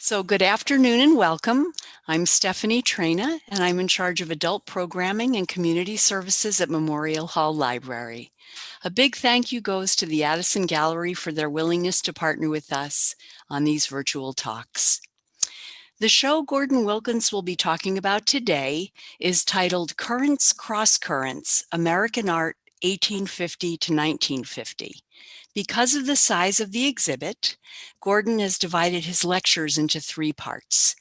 So good afternoon and welcome. I'm Stephanie Traina, and I'm in charge of adult programming and community services at Memorial Hall Library. A big thank you goes to the Addison Gallery for their willingness to partner with us on these virtual talks. The show Gordon Wilkins will be talking about today is titled Crosscurrents, American Art 1850 to 1950. Because of the size of the exhibit, Gordon has divided his lectures into 3 parts.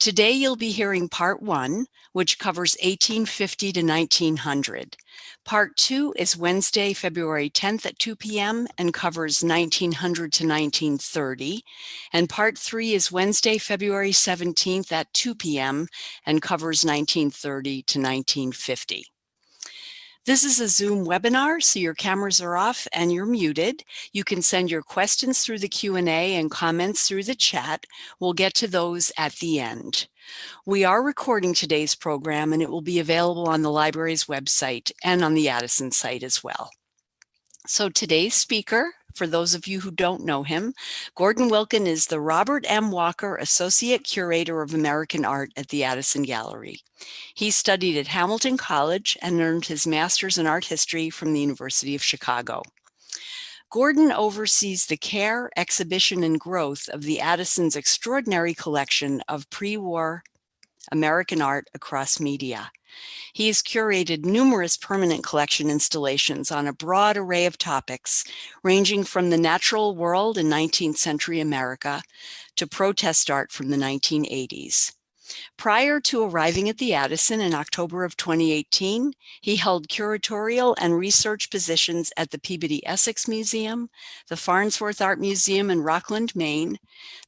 Today you'll be hearing part 1, which covers 1850 to 1900. Part 2 is Wednesday, February 10th at 2 p.m. and covers 1900 to 1930. And part 3 is Wednesday, February 17th at 2 p.m. and covers 1930 to 1950. This is a Zoom webinar, so your cameras are off and you're muted. You can send your questions through the Q&A and comments through the chat. We'll get to those at the end. We are recording today's program and it will be available on the library's website and on the Addison site as well. So today's speaker, for those of you who don't know him, Gordon Wilkins is the Robert M. Walker Associate Curator of American Art at the Addison Gallery. He studied at Hamilton College and earned his master's in art history from the University of Chicago. Gordon oversees the care, exhibition, and growth of the Addison's extraordinary collection of pre-war American art across media. He has curated numerous permanent collection installations on a broad array of topics, ranging from the natural world in 19th century America to protest art from the 1980s. Prior to arriving at the Addison in October of 2018, he held curatorial and research positions at the Peabody Essex Museum, the Farnsworth Art Museum in Rockland, Maine,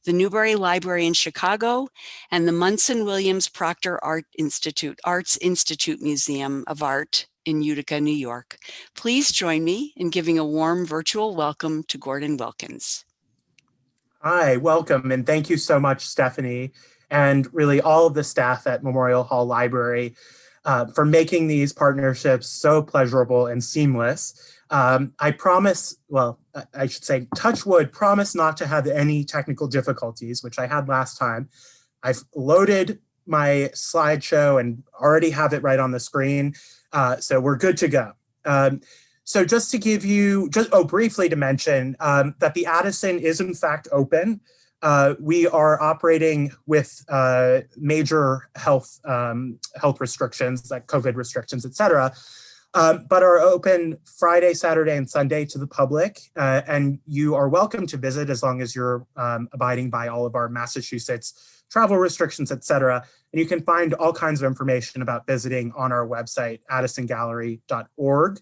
the Newberry Library in Chicago, and the Munson Williams Proctor Arts Institute Museum of Art in Utica, New York. Please join me in giving a warm virtual welcome to Gordon Wilkins. Hi, welcome, and thank you so much, Stephanie, and really all of the staff at Memorial Hall Library for making these partnerships so pleasurable and seamless. I promise, well, I should say, touch wood, promise not to have any technical difficulties, which I had last time. I've loaded my slideshow and already have it right on the screen, so we're good to go. So just to give you, briefly to mention that the Addison is in fact open. We are operating with major health restrictions like COVID restrictions, et cetera, but are open Friday, Saturday, and Sunday to the public. And you are welcome to visit as long as you're abiding by all of our Massachusetts travel restrictions, et cetera. And you can find all kinds of information about visiting on our website, addisongallery.org.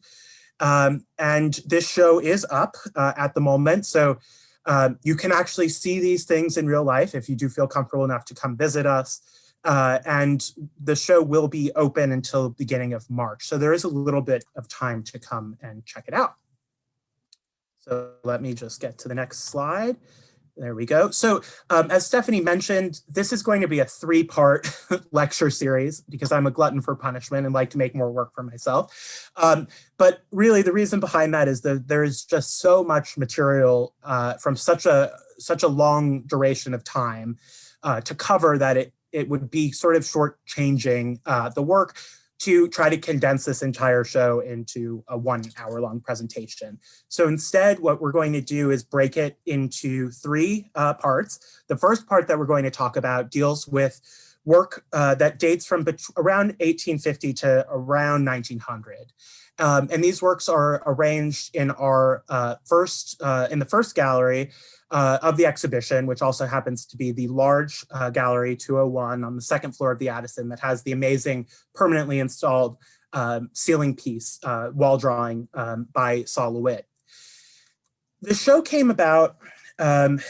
And this show is up at the moment. So you can actually see these things in real life if you do feel comfortable enough to come visit us. And the show will be open until the beginning of March. So there is a little bit of time to come and check it out. So let me just get to the next slide. There we go. So as Stephanie mentioned, this is going to be a 3-part lecture series because I'm a glutton for punishment and like to make more work for myself. But really the reason behind that is that there is just so much material from such a long duration of time to cover that it would be sort of shortchanging the work to try to condense this entire show into a 1-hour-long presentation. So instead, what we're going to do is break it into 3 parts. The first part that we're going to talk about deals with work that dates from around 1850 to around 1900. And these works are arranged in our in the first gallery of the exhibition, which also happens to be the large gallery 201 on the 2nd floor of the Addison that has the amazing permanently installed ceiling piece, wall drawing by Saul LeWitt. The show came about, and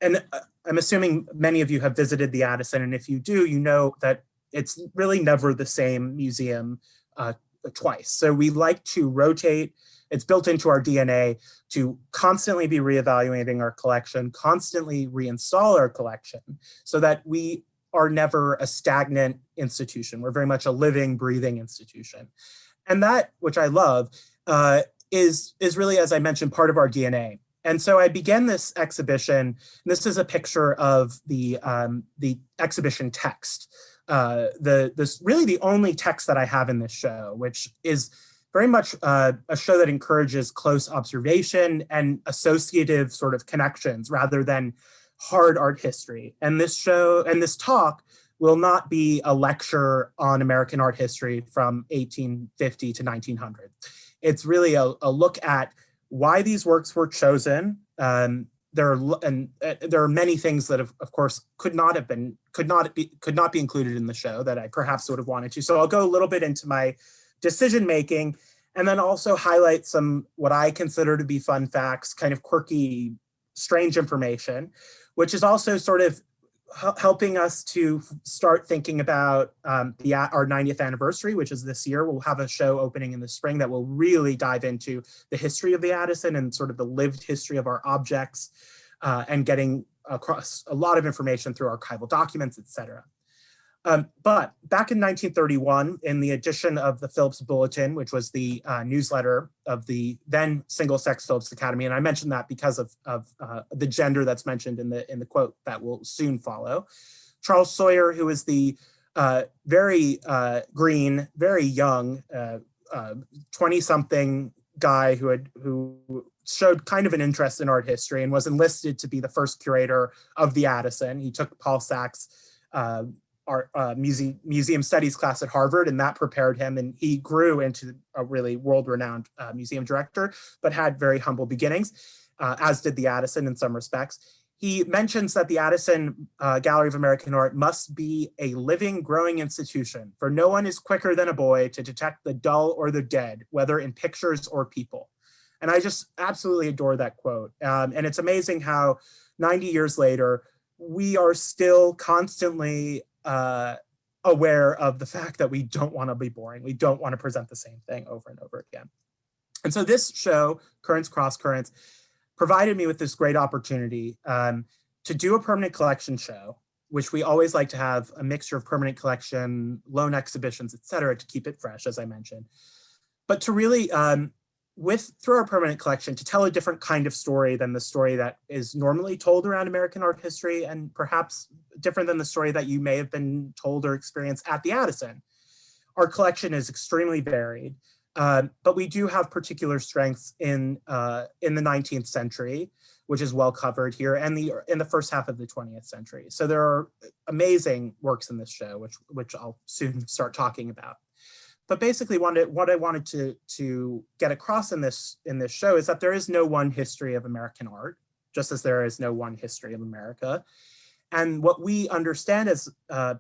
I'm assuming many of you have visited the Addison, and if you do, you know that it's really never the same museum twice. So we like to rotate. It's built into our DNA to constantly be reevaluating our collection, constantly reinstall our collection so that we are never a stagnant institution. We're very much a living, breathing institution. And that, which I love, is really, as I mentioned, part of our DNA. And so I began this exhibition. This is a picture of the exhibition text. This really the only text that I have in this show, which is very much a show that encourages close observation and associative sort of connections rather than hard art history. And this show and this talk will not be a lecture on American art history from 1850 to 1900. It's really a look at why these works were chosen. There are many things that, of course, could not be included in the show that I perhaps would have wanted to. So I'll go a little bit into my decision making, and then also highlight some what I consider to be fun facts, kind of quirky, strange information, which is also sort of helping us to start thinking about our 90th anniversary, which is this year. We'll have a show opening in the spring that will really dive into the history of the Addison and sort of the lived history of our objects, and getting across a lot of information through archival documents, etc. But back in 1931, in the edition of the Phillips Bulletin, which was the newsletter of the then single-sex Phillips Academy, and I mentioned that because of the gender that's mentioned in the quote that will soon follow, Charles Sawyer, who is the very green, very young 20-something guy who showed kind of an interest in art history and was enlisted to be the first curator of the Addison. He took Paul Sachs' museum studies class at Harvard, and that prepared him, and he grew into a really world-renowned museum director, but had very humble beginnings, as did the Addison in some respects. He mentions that the Addison Gallery of American Art must be a living, growing institution, for no one is quicker than a boy to detect the dull or the dead, whether in pictures or people. And I just absolutely adore that quote. And it's amazing how 90 years later, we are still constantly aware of the fact that we don't want to be boring. We don't want to present the same thing over and over again. And so this show, Crosscurrents, provided me with this great opportunity to do a permanent collection show, which we always like to have a mixture of permanent collection, loan exhibitions, et cetera, to keep it fresh, as I mentioned. But to really, through our permanent collection, to tell a different kind of story than the story that is normally told around American art history, and perhaps different than the story that you may have been told or experienced at the Addison. Our collection is extremely varied, but we do have particular strengths in the 19th century, which is well covered here, and in the first half of the 20th century. So there are amazing works in this show, which I'll soon start talking about. But basically, what I wanted to get across in this show is that there is no one history of American art, just as there is no one history of America. And what we understand as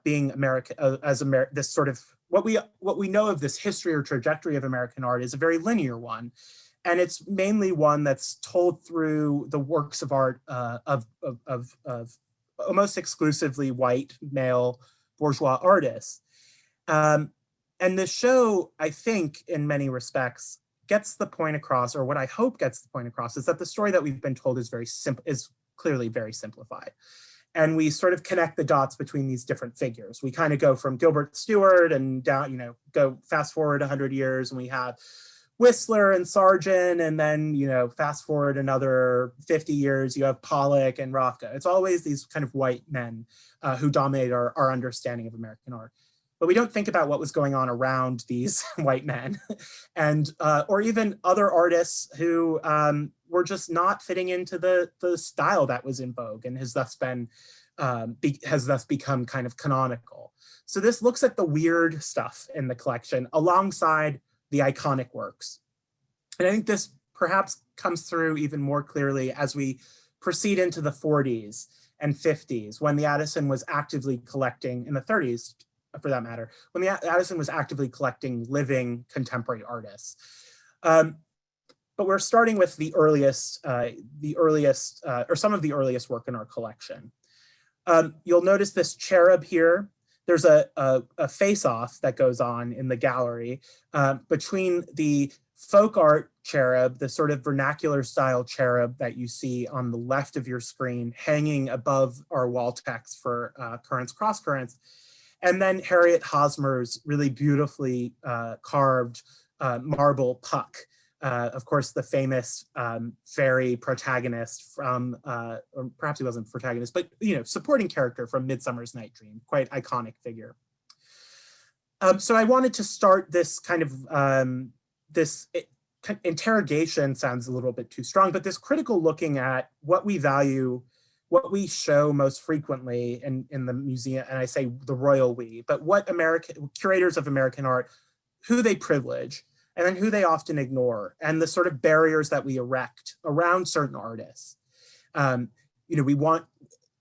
being America, this sort of what we know of this history or trajectory of American art is a very linear one, and it's mainly one that's told through the works of art of almost exclusively white male bourgeois artists. And this show, I think, in many respects, gets the point across, or what I hope gets the point across, is that the story that we've been told is clearly very simplified. And we sort of connect the dots between these different figures. We kind of go from Gilbert Stuart and down, go fast forward 100 years, and we have Whistler and Sargent, and then, fast forward another 50 years, you have Pollock and Rothko. It's always these kind of white men who dominate our understanding of American art. But we don't think about what was going on around these white men, and or even other artists who were just not fitting into the style that was in vogue and has thus become kind of canonical. So this looks at the weird stuff in the collection alongside the iconic works. And I think this perhaps comes through even more clearly as we proceed into the 40s and 50s, when the Addison was actively collecting, in the 30s, for that matter, when the Addison was actively collecting living contemporary artists. But we're starting with the earliest, or some of the earliest work in our collection. You'll notice this cherub here. There's a face-off that goes on in the gallery between the folk art cherub, the sort of vernacular style cherub that you see on the left of your screen, hanging above our wall text for Crosscurrents, and then Harriet Hosmer's really beautifully carved marble puck of course, the famous fairy protagonist from, or perhaps he wasn't protagonist, but supporting character from *Midsummer's Night Dream*, quite iconic figure. So I wanted to start this kind of interrogation sounds a little bit too strong, but this critical looking at what we value, what we show most frequently in the museum, and I say the royal we, but what curators of American art, who they privilege, and then who they often ignore, and the sort of barriers that we erect around certain artists.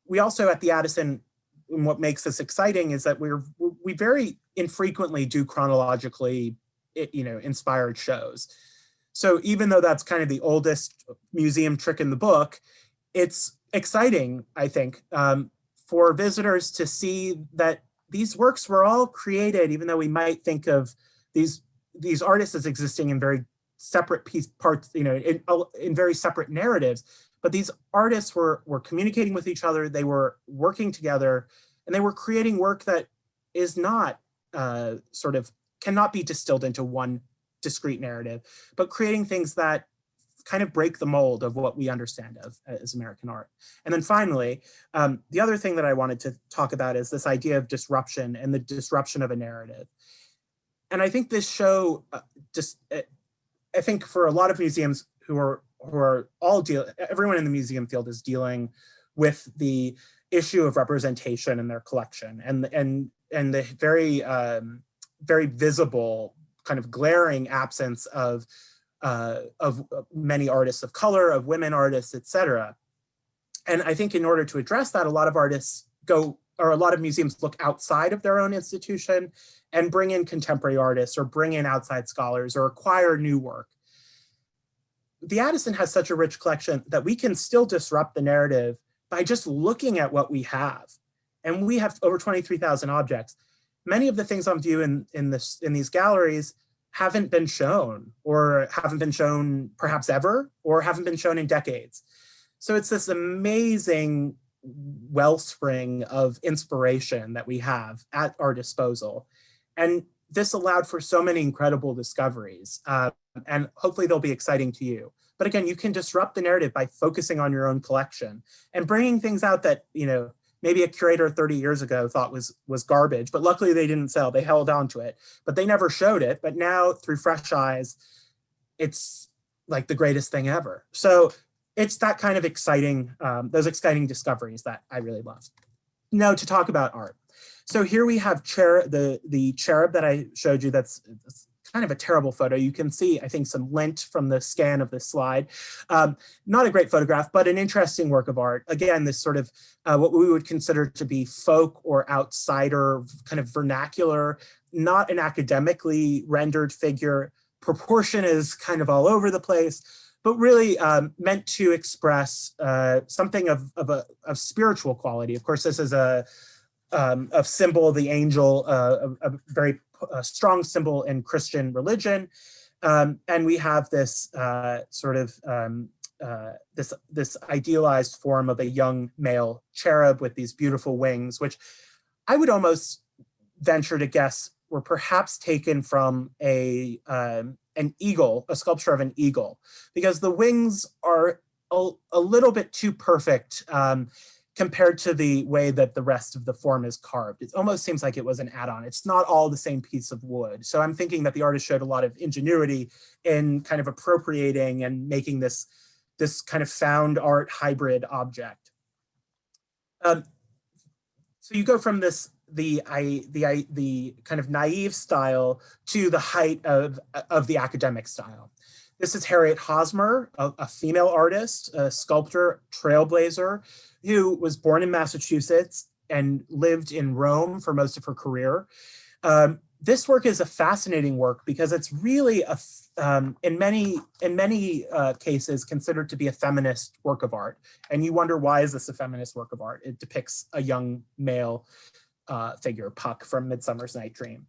We also at the Addison, and what makes this exciting is that we very infrequently do chronologically, inspired shows. So even though that's kind of the oldest museum trick in the book, it's exciting, I think, for visitors to see that these works were all created, even though we might think of these artists as existing in very separate parts, in very separate narratives. But these artists were communicating with each other, they were working together, and they were creating work that is not cannot be distilled into one discrete narrative, but creating things that kind of break the mold of what we understand of as American art. And then finally, the other thing that I wanted to talk about is this idea of disruption and the disruption of a narrative. And I think this show, I think for a lot of museums who are all everyone in the museum field is dealing with the issue of representation in their collection and the very visible kind of glaring absence of many artists of color, of women artists, etc. And I think in order to address that, a lot of museums look outside of their own institution and bring in contemporary artists or bring in outside scholars or acquire new work. The Addison has such a rich collection that we can still disrupt the narrative by just looking at what we have. And we have over 23,000 objects. Many of the things on view in these galleries haven't been shown, or haven't been shown perhaps ever, or haven't been shown in decades. So it's this amazing wellspring of inspiration that we have at our disposal. And this allowed for so many incredible discoveries, and hopefully they'll be exciting to you. But again, you can disrupt the narrative by focusing on your own collection and bringing things out that, maybe a curator 30 years ago thought was garbage, but luckily they didn't sell, they held on to it, but they never showed it. But now through fresh eyes, it's like the greatest thing ever. So it's that kind of exciting, those exciting discoveries that I really love. Now to talk about art. So here we have the cherub that I showed you. That's kind of a terrible photo. You can see, I think, some lint from the scan of this slide. Not a great photograph, but an interesting work of art. Again, this sort of what we would consider to be folk or outsider, kind of vernacular, not an academically rendered figure. Proportion is kind of all over the place, but really meant to express something of spiritual quality. Of course, this is a symbol, the angel, a very strong symbol in Christian religion. And we have this this idealized form of a young male cherub with these beautiful wings, which I would almost venture to guess were perhaps taken from an eagle, a sculpture of an eagle, because the wings are a little bit too perfect compared to the way that the rest of the form is carved. It almost seems like it was an add-on. It's not all the same piece of wood. So I'm thinking that the artist showed a lot of ingenuity in kind of appropriating and making this kind of found art hybrid object. So you go from the kind of naive style to the height of the academic style. This is Harriet Hosmer, a female artist, a sculptor, trailblazer, who was born in Massachusetts and lived in Rome for most of her career. This work is a fascinating work because it's really in many cases considered to be a feminist work of art. And you wonder, why is this a feminist work of art? It depicts a young male figure, Puck, from Midsummer's Night Dream.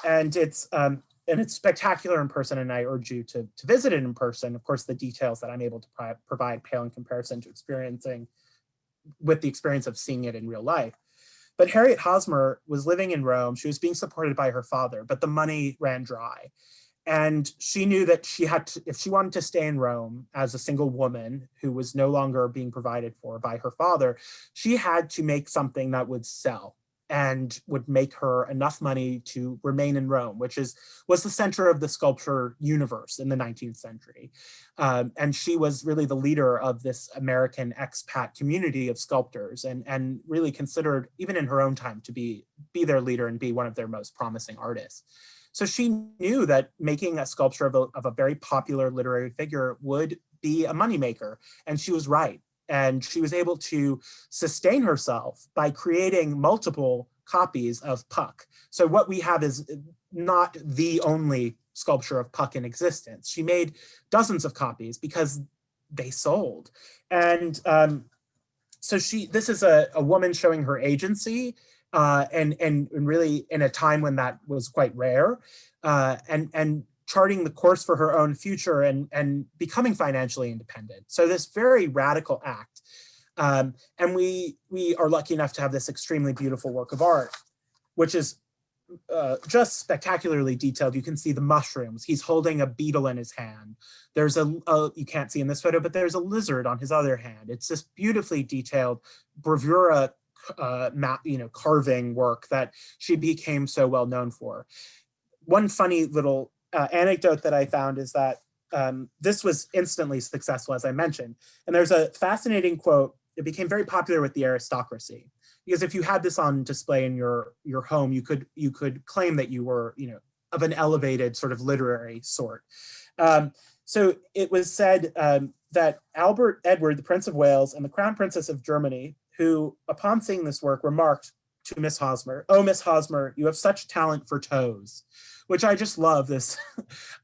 And it's spectacular in person, and I urge you to visit it in person. Of course, the details that I'm able to provide pale in comparison to the experience of seeing it in real life. But Harriet Hosmer was living in Rome. She was being supported by her father, but the money ran dry. And she knew that she had to, if she wanted to stay in Rome as a single woman who was no longer being provided for by her father, she had to make something that would sell and would make her enough money to remain in Rome, which was the center of the sculpture universe in the 19th century. And she was really the leader of this American expat community of sculptors, and really considered, even in her own time, to be their leader and be one of their most promising artists. So she knew that making a sculpture of a very popular literary figure would be a moneymaker, and she was right. And she was able to sustain herself by creating multiple copies of Puck. So what we have is not the only sculpture of Puck in existence. She made dozens of copies because they sold. And so this is a woman showing her agency, and really in a time when that was quite rare, and charting the course for her own future and becoming financially independent. So this very radical act. And we are lucky enough to have this extremely beautiful work of art, which is just spectacularly detailed. You can see the mushrooms. He's holding a beetle in his hand. There's you can't see in this photo, but there's a lizard on his other hand. It's this beautifully detailed bravura carving work that she became so well known for. One funny little anecdote that I found is that this was instantly successful, as I mentioned. And there's a fascinating quote. It became very popular with the aristocracy, because if you had this on display in your home, you could claim that you were, of an elevated sort of literary sort. So it was said that Albert Edward, the Prince of Wales, and the Crown Princess of Germany, who, upon seeing this work, remarked to Miss Hosmer, "Oh, Miss Hosmer, you have such talent for toes," which I just love, this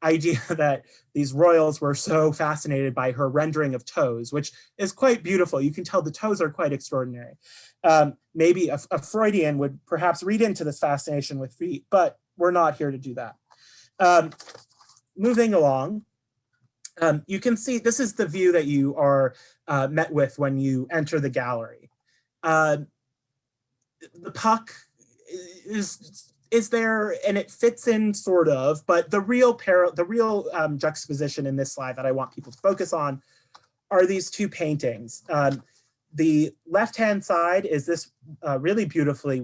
idea that these royals were so fascinated by her rendering of toes, which is quite beautiful. You can tell the toes are quite extraordinary. Maybe a Freudian would perhaps read into this fascination with feet, but we're not here to do that. Moving along, you can see this is the view that you are met with when you enter the gallery. The Puck is there, and it fits in sort of, but the real juxtaposition in this slide that I want people to focus on are these two paintings. The left-hand side is this really beautifully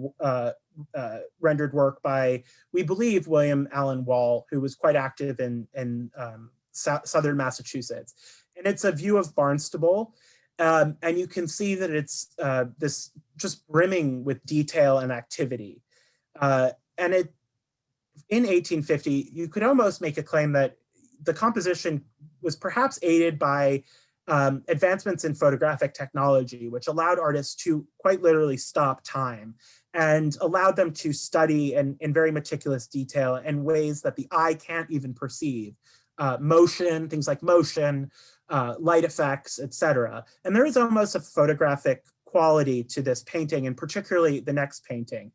rendered work by, we believe, William Allen Wall, who was quite active in southern Massachusetts. And it's a view of Barnstable. And you can see that it's this just brimming with detail and activity. And in 1850, you could almost make a claim that the composition was perhaps aided by advancements in photographic technology, which allowed artists to quite literally stop time and allowed them to study in very meticulous detail in ways that the eye can't even perceive. Motion, things like motion, light effects, etc. And there is almost a photographic quality to this painting, and particularly the next painting.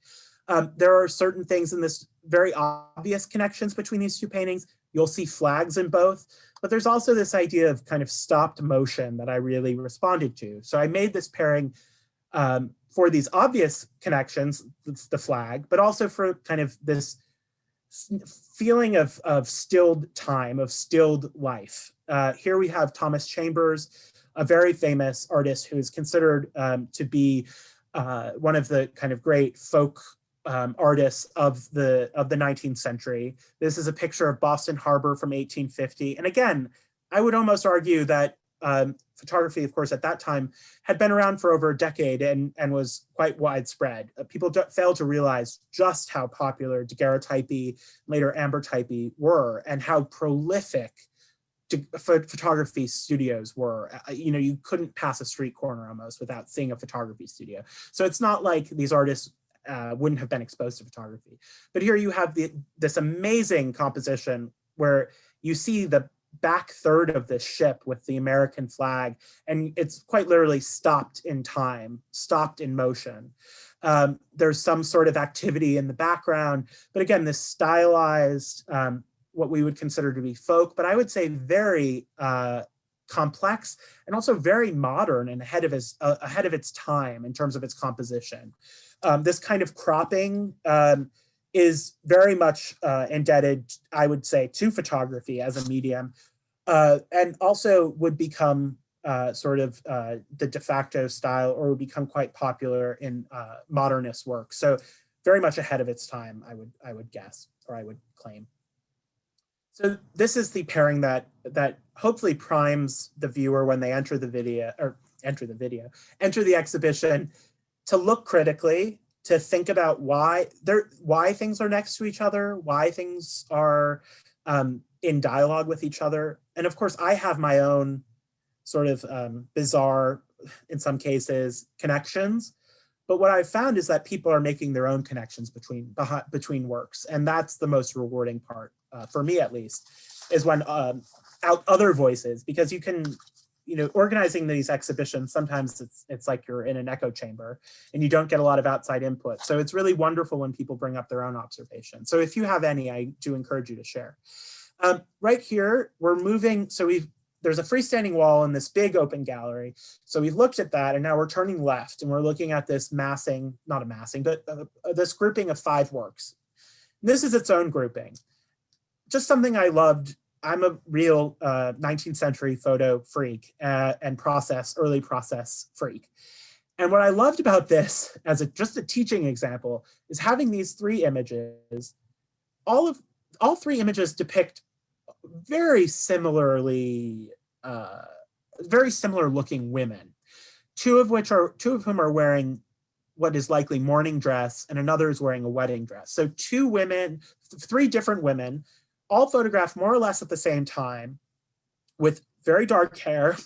There are certain things in this, very obvious connections between these two paintings. You'll see flags in both, but there's also this idea of kind of stopped motion that I really responded to. So I made this pairing for these obvious connections, the flag, but also for kind of this feeling of stilled time, of stilled life. Here we have Thomas Chambers, a very famous artist who is considered to be one of the kind of great folk artists of the 19th century. This is a picture of Boston Harbor from 1850. And again, I would almost argue that photography, of course, at that time had been around for over a decade and was quite widespread. People fail to realize just how popular daguerreotypy, later ambrotypy were, and how prolific photography studios were. You couldn't pass a street corner almost without seeing a photography studio. So it's not like these artists wouldn't have been exposed to photography. But here you have this amazing composition where you see the back third of this ship with the American flag, and it's quite literally stopped in time, stopped in motion. There's some sort of activity in the background, but again, this stylized, what we would consider to be folk, but I would say very complex and also very modern and ahead of its time in terms of its composition. This kind of cropping is very much indebted, I would say, to photography as a medium, and also would become the de facto style, or would become quite popular in modernist work. So very much ahead of its time, I would guess, or I would claim. So this is the pairing that hopefully primes the viewer when they enter the exhibition, to look critically, to think about why things are next to each other, why things are in dialogue with each other. And of course, I have my own sort of bizarre, in some cases, connections. But what I've found is that people are making their own connections between works. And that's the most rewarding part, for me at least, is when other voices, because you can, organizing these exhibitions, sometimes it's like you're in an echo chamber and you don't get a lot of outside input. So it's really wonderful when people bring up their own observations. So if you have any, I do encourage you to share. Right here, we're moving, so there's a freestanding wall in this big open gallery. So we've looked at that, and now we're turning left, and we're looking at this this grouping of 5 works. And this is its own grouping. Just something I loved. I'm a real 19th century photo freak and early process freak. And what I loved about this, as just a teaching example, is having these 3 images. All 3 images depict very similar looking women, two of whom are wearing what is likely mourning dress, and another is wearing a wedding dress. So 3 different women, all photographed more or less at the same time, with very dark hair,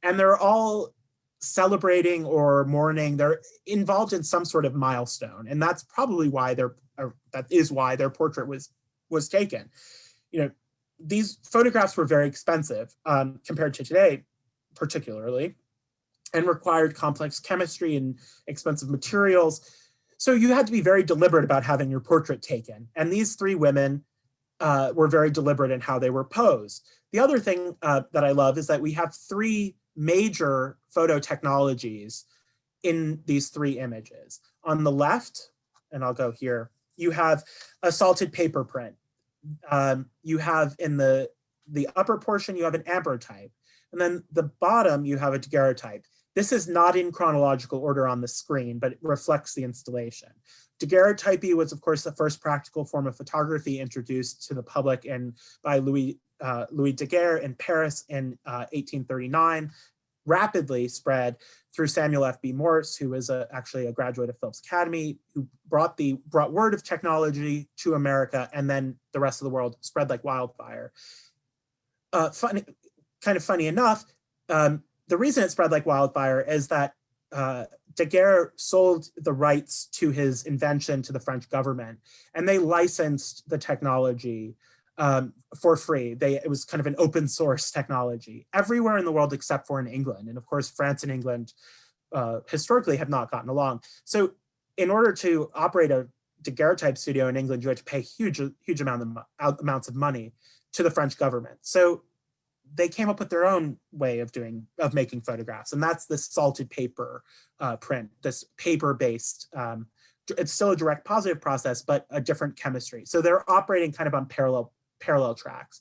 and they're all celebrating or mourning. They're involved in some sort of milestone, and that's probably why their portrait was taken. These photographs were very expensive compared to today, particularly, and required complex chemistry and expensive materials. So you had to be very deliberate about having your portrait taken. And these 3 women were very deliberate in how they were posed. The other thing that I love is that we have 3 major photo technologies in these 3 images. On the left, and I'll go here, you have a salted paper print. You have in the upper portion, you have an ambrotype. And then the bottom, you have a daguerreotype. This is not in chronological order on the screen, but it reflects the installation. Daguerreotypy was, of course, the first practical form of photography introduced to the public by Louis Daguerre in Paris in 1839, rapidly spread through Samuel F.B. Morse, who was actually a graduate of Phillips Academy, who brought word of technology to America, and then the rest of the world spread like wildfire. Kind of funny enough, the reason it spread like wildfire is that Daguerre sold the rights to his invention to the French government, and they licensed the technology for free. It was kind of an open source technology everywhere in the world except for in England. And of course, France and England historically have not gotten along. So in order to operate a daguerreotype studio in England, you had to pay huge amounts of money to the French government. So they came up with their own way of making photographs. And that's this salted paper print, this paper-based, it's still a direct positive process, but a different chemistry. So they're operating kind of on parallel tracks.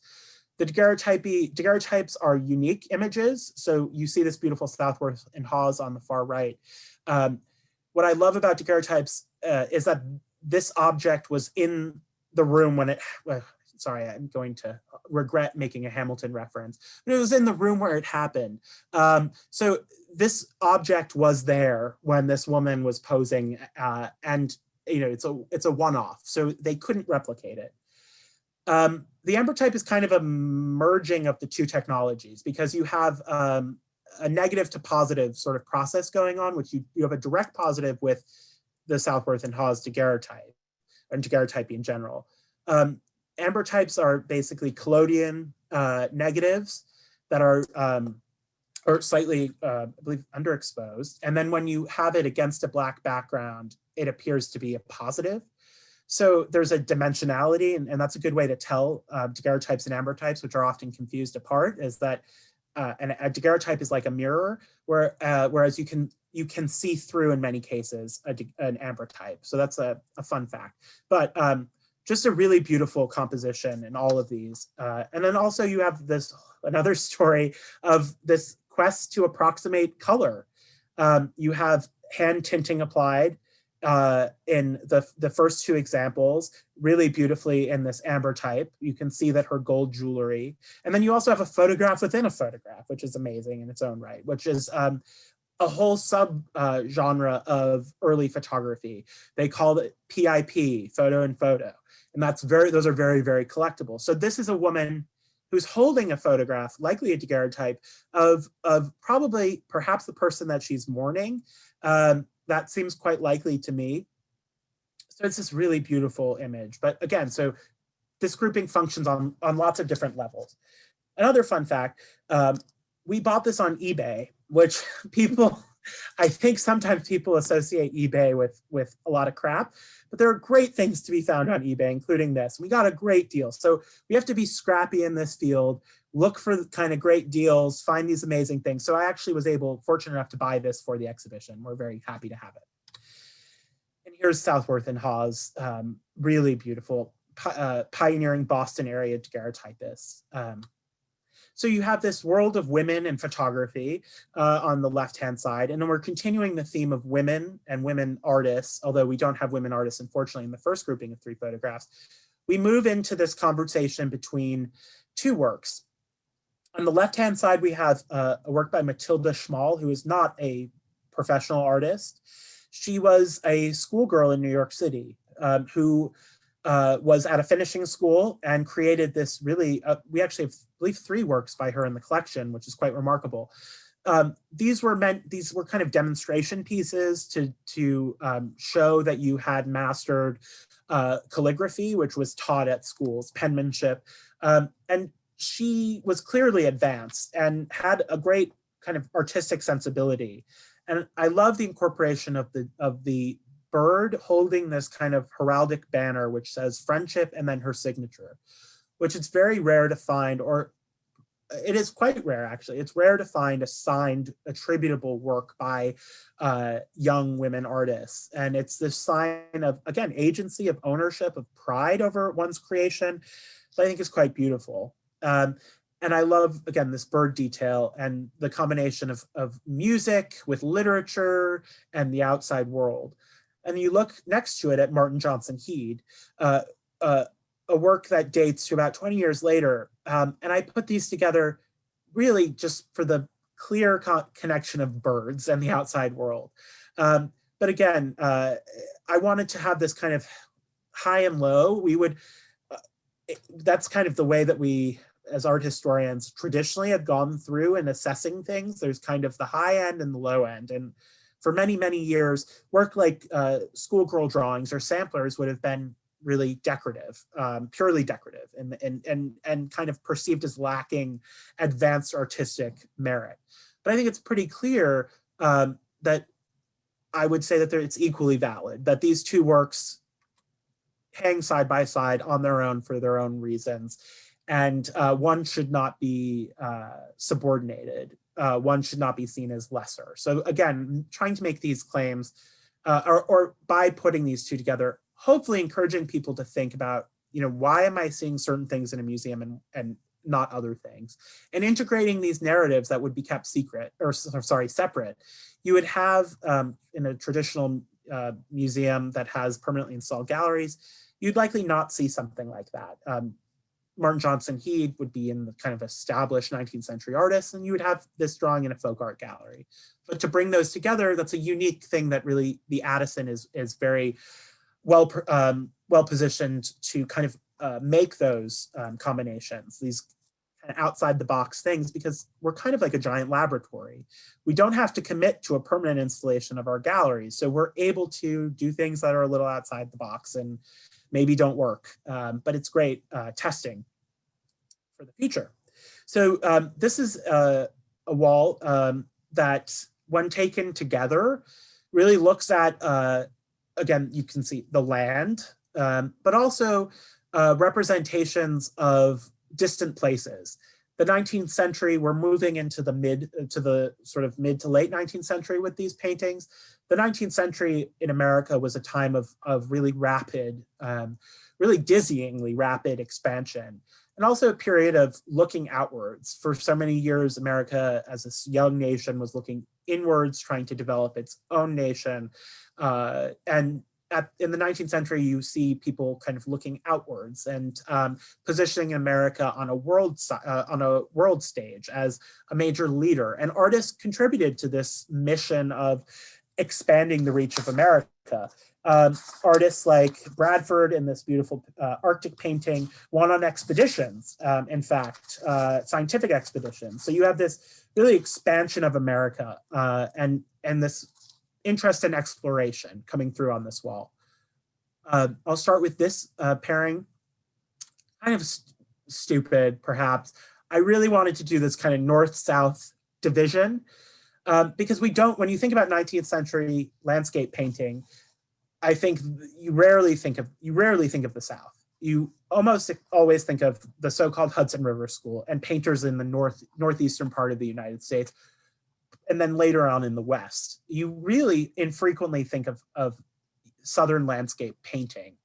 The daguerreotypes are unique images. So you see this beautiful Southworth and Hawes on the far right. What I love about daguerreotypes is that this object was in the room when sorry, I'm going to regret making a Hamilton reference, but it was in the room where it happened. So this object was there when this woman was posing, and it's a one-off, so they couldn't replicate it. The ambrotype is kind of a merging of the 2 technologies, because you have a negative to positive sort of process going on, which you have a direct positive with the Southworth and Hawes daguerreotype, and daguerreotypy in general. Ambrotypes are basically collodion negatives that are slightly, I believe, underexposed. And then when you have it against a black background, it appears to be a positive. So there's a dimensionality, and that's a good way to tell daguerreotypes and ambrotypes, which are often confused apart, is that a daguerreotype is like a mirror, whereas you can see through, in many cases, an ambrotype. So that's a fun fact. But just a really beautiful composition in all of these. And then also you have another story of this quest to approximate color. You have hand tinting applied in the first two examples, really beautifully in this amber type. You can see that her gold jewelry. And then you also have a photograph within a photograph, which is amazing in its own right, which is a whole sub genre of early photography. They called it PIP, photo in photo. And those are very, very collectible. So this is a woman who's holding a photograph, likely a daguerreotype, of probably perhaps the person that she's mourning. That seems quite likely to me. So it's this really beautiful image. But again, so this grouping functions on lots of different levels. Another fun fact, we bought this on eBay, which I think sometimes people associate eBay with a lot of crap, but there are great things to be found on eBay, including this. We got a great deal. So we have to be scrappy in this field, look for kind of great deals, find these amazing things. So I actually was fortunate enough to buy this for the exhibition. We're very happy to have it. And here's Southworth and Hawes, really beautiful, pioneering Boston area daguerreotypists. So you have this world of women and photography on the left-hand side, and then we're continuing the theme of women and women artists, although we don't have women artists, unfortunately, in the first grouping of 3 photographs. We move into this conversation between 2 works. On the left-hand side, we have a work by Matilda Schmall, who is not a professional artist. She was a schoolgirl in New York City who was at a finishing school and created this really, we actually have, I believe, 3 works by her in the collection, which is quite remarkable. These were kind of demonstration pieces to show that you had mastered calligraphy, which was taught at schools, penmanship. And she was clearly advanced and had a great kind of artistic sensibility. And I love the incorporation of the bird holding this kind of heraldic banner, which says friendship and then her signature, which is very rare to find, or it is quite rare actually. It's rare to find a signed attributable work by young women artists. And it's this sign of, again, agency, of ownership, of pride over one's creation. So I think it's quite beautiful. And I love, again, this bird detail and the combination of music with literature and the outside world. And you look next to it at Martin Johnson Head, a work that dates to about 20 years later. And I put these together really just for the clear connection of birds and the outside world. But again, I wanted to have this kind of high and low. That's kind of the way that we, as art historians, traditionally have gone through in assessing things. There's kind of the high end and the low end. And for many, many years, work like schoolgirl drawings or samplers would have been really decorative, purely decorative, and kind of perceived as lacking advanced artistic merit. But I think it's pretty clear that I would say that it's equally valid, that these 2 works hang side by side on their own for their own reasons. And one should not be subordinated. One should not be seen as lesser. So again, trying to make these claims, or by putting these 2 together, hopefully encouraging people to think about, why am I seeing certain things in a museum and not other things? And integrating these narratives that would be kept secret, or sorry, separate. You would have, in a traditional museum that has permanently installed galleries, you'd likely not see something like that. Martin Johnson Head would be in the kind of established 19th century artists, and you would have this drawing in a folk art gallery. But to bring those together, that's a unique thing that really the Addison is very well positioned to kind of make those combinations, these kind of outside the box things, because we're kind of like a giant laboratory. We don't have to commit to a permanent installation of our galleries, so we're able to do things that are a little outside the box and maybe don't work, but it's great testing for the future. So this is a wall that, when taken together, really looks at, again, you can see the land, but also representations of distant places. The 19th century, we're moving into the sort of mid to late 19th century with these paintings. The 19th century in America was a time of really rapid, really dizzyingly rapid expansion, and also a period of looking outwards. For so many years, America as this young nation was looking inwards, trying to develop its own nation. In the 19th century, you see people kind of looking outwards and positioning America on a world stage as a major leader. And artists contributed to this mission of expanding the reach of America. Artists like Bradford in this beautiful Arctic painting went on expeditions, in fact, scientific expeditions. So you have this really expansion of America and this interest in exploration coming through on this wall. I'll start with this pairing, kind of stupid perhaps. I really wanted to do this kind of north-south division because when you think about 19th century landscape painting, I think you rarely think of the South. You almost always think of the so-called Hudson River School and painters in the northeastern part of the United States, and then later on in the West. You really infrequently think of Southern landscape painting.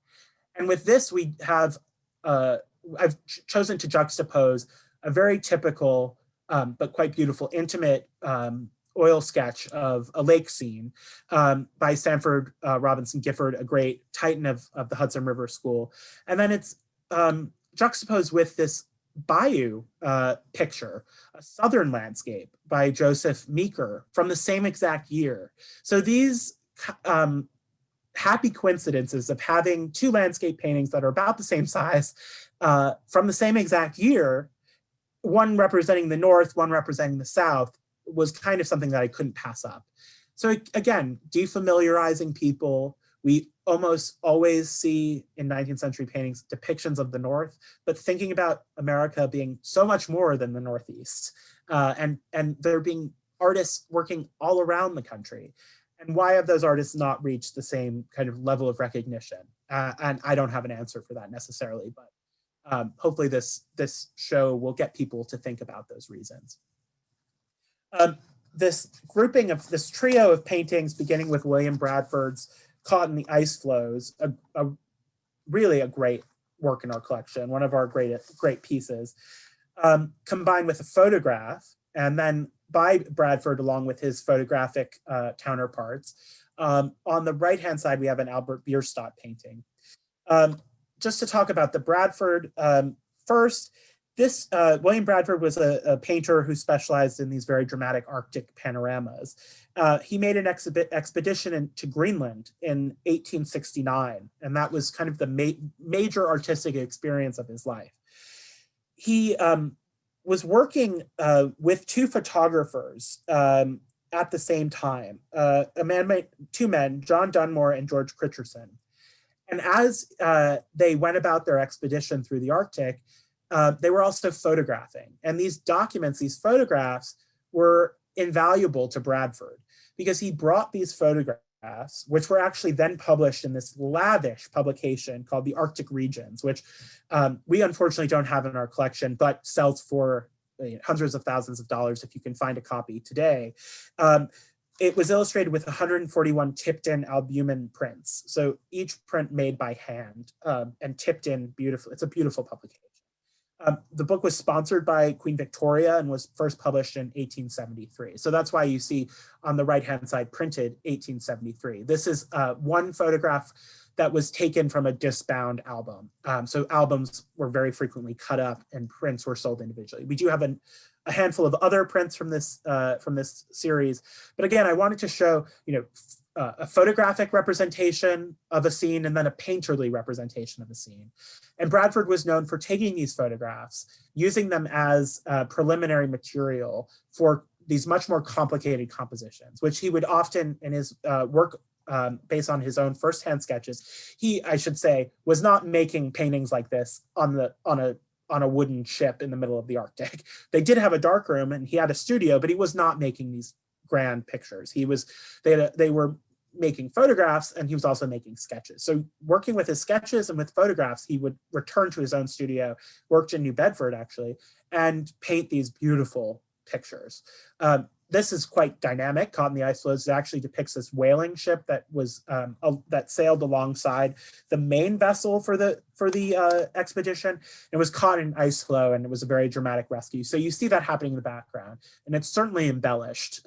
And with this, we have, I've chosen to juxtapose a very typical, but quite beautiful, intimate oil sketch of a lake scene by Sanford Robinson Gifford, a great titan of the Hudson River School. And then it's juxtaposed with this bayou picture, a southern landscape by Joseph Meeker from the same exact year. So these happy coincidences of having two landscape paintings that are about the same size from the same exact year, one representing the North, one representing the South, was kind of something that I couldn't pass up. So again, defamiliarizing people. We almost always see in 19th century paintings depictions of the North, but thinking about America being so much more than the Northeast, and there being artists working all around the country. And why have those artists not reached the same kind of level of recognition? And I don't have an answer for that necessarily, but hopefully this show will get people to think about those reasons. This grouping of this trio of paintings, beginning with William Bradford's Caught in the Ice Flows, really a great work in our collection, one of our great pieces, combined with a photograph, and then by Bradford along with his photographic counterparts. On the right-hand side, we have an Albert Bierstadt painting. Just to talk about the Bradford first, this William Bradford was a painter who specialized in these very dramatic Arctic panoramas. He made an expedition to Greenland in 1869, and that was kind of the major artistic experience of his life. He was working with two photographers at the same time, two men, John Dunmore and George Critcherson. And as they went about their expedition through the Arctic, they were also photographing. And these documents, these photographs, were invaluable to Bradford because he brought these photographs, which were actually then published in this lavish publication called the Arctic Regions, which we unfortunately don't have in our collection, but sells for hundreds of thousands of dollars if you can find a copy today. It was illustrated with 141 tipped-in albumen prints. So each print made by hand and tipped in beautiful. It's a beautiful publication. The book was sponsored by Queen Victoria and was first published in 1873. So that's why you see on the right-hand side printed 1873. This is one photograph that was taken from a disbound album. So albums were very frequently cut up and prints were sold individually. We do have a handful of other prints from this series. But again, I wanted to show, a photographic representation of a scene and then a painterly representation of a scene. And Bradford was known for taking these photographs, using them as preliminary material for these much more complicated compositions, which he would often in his work based on his own firsthand sketches. He, I should say, was not making paintings like this on a wooden ship in the middle of the Arctic. They did have a darkroom and he had a studio, but he was not making these grand pictures. They were making photographs, and he was also making sketches. So working with his sketches and with photographs, he would return to his own studio, worked in New Bedford actually, and paint these beautiful pictures. This is quite dynamic. Caught in the Ice Floes, it actually depicts this whaling ship that was that sailed alongside the main vessel for the expedition. It was caught in ice flow, and it was a very dramatic rescue. So you see that happening in the background, and it's certainly embellished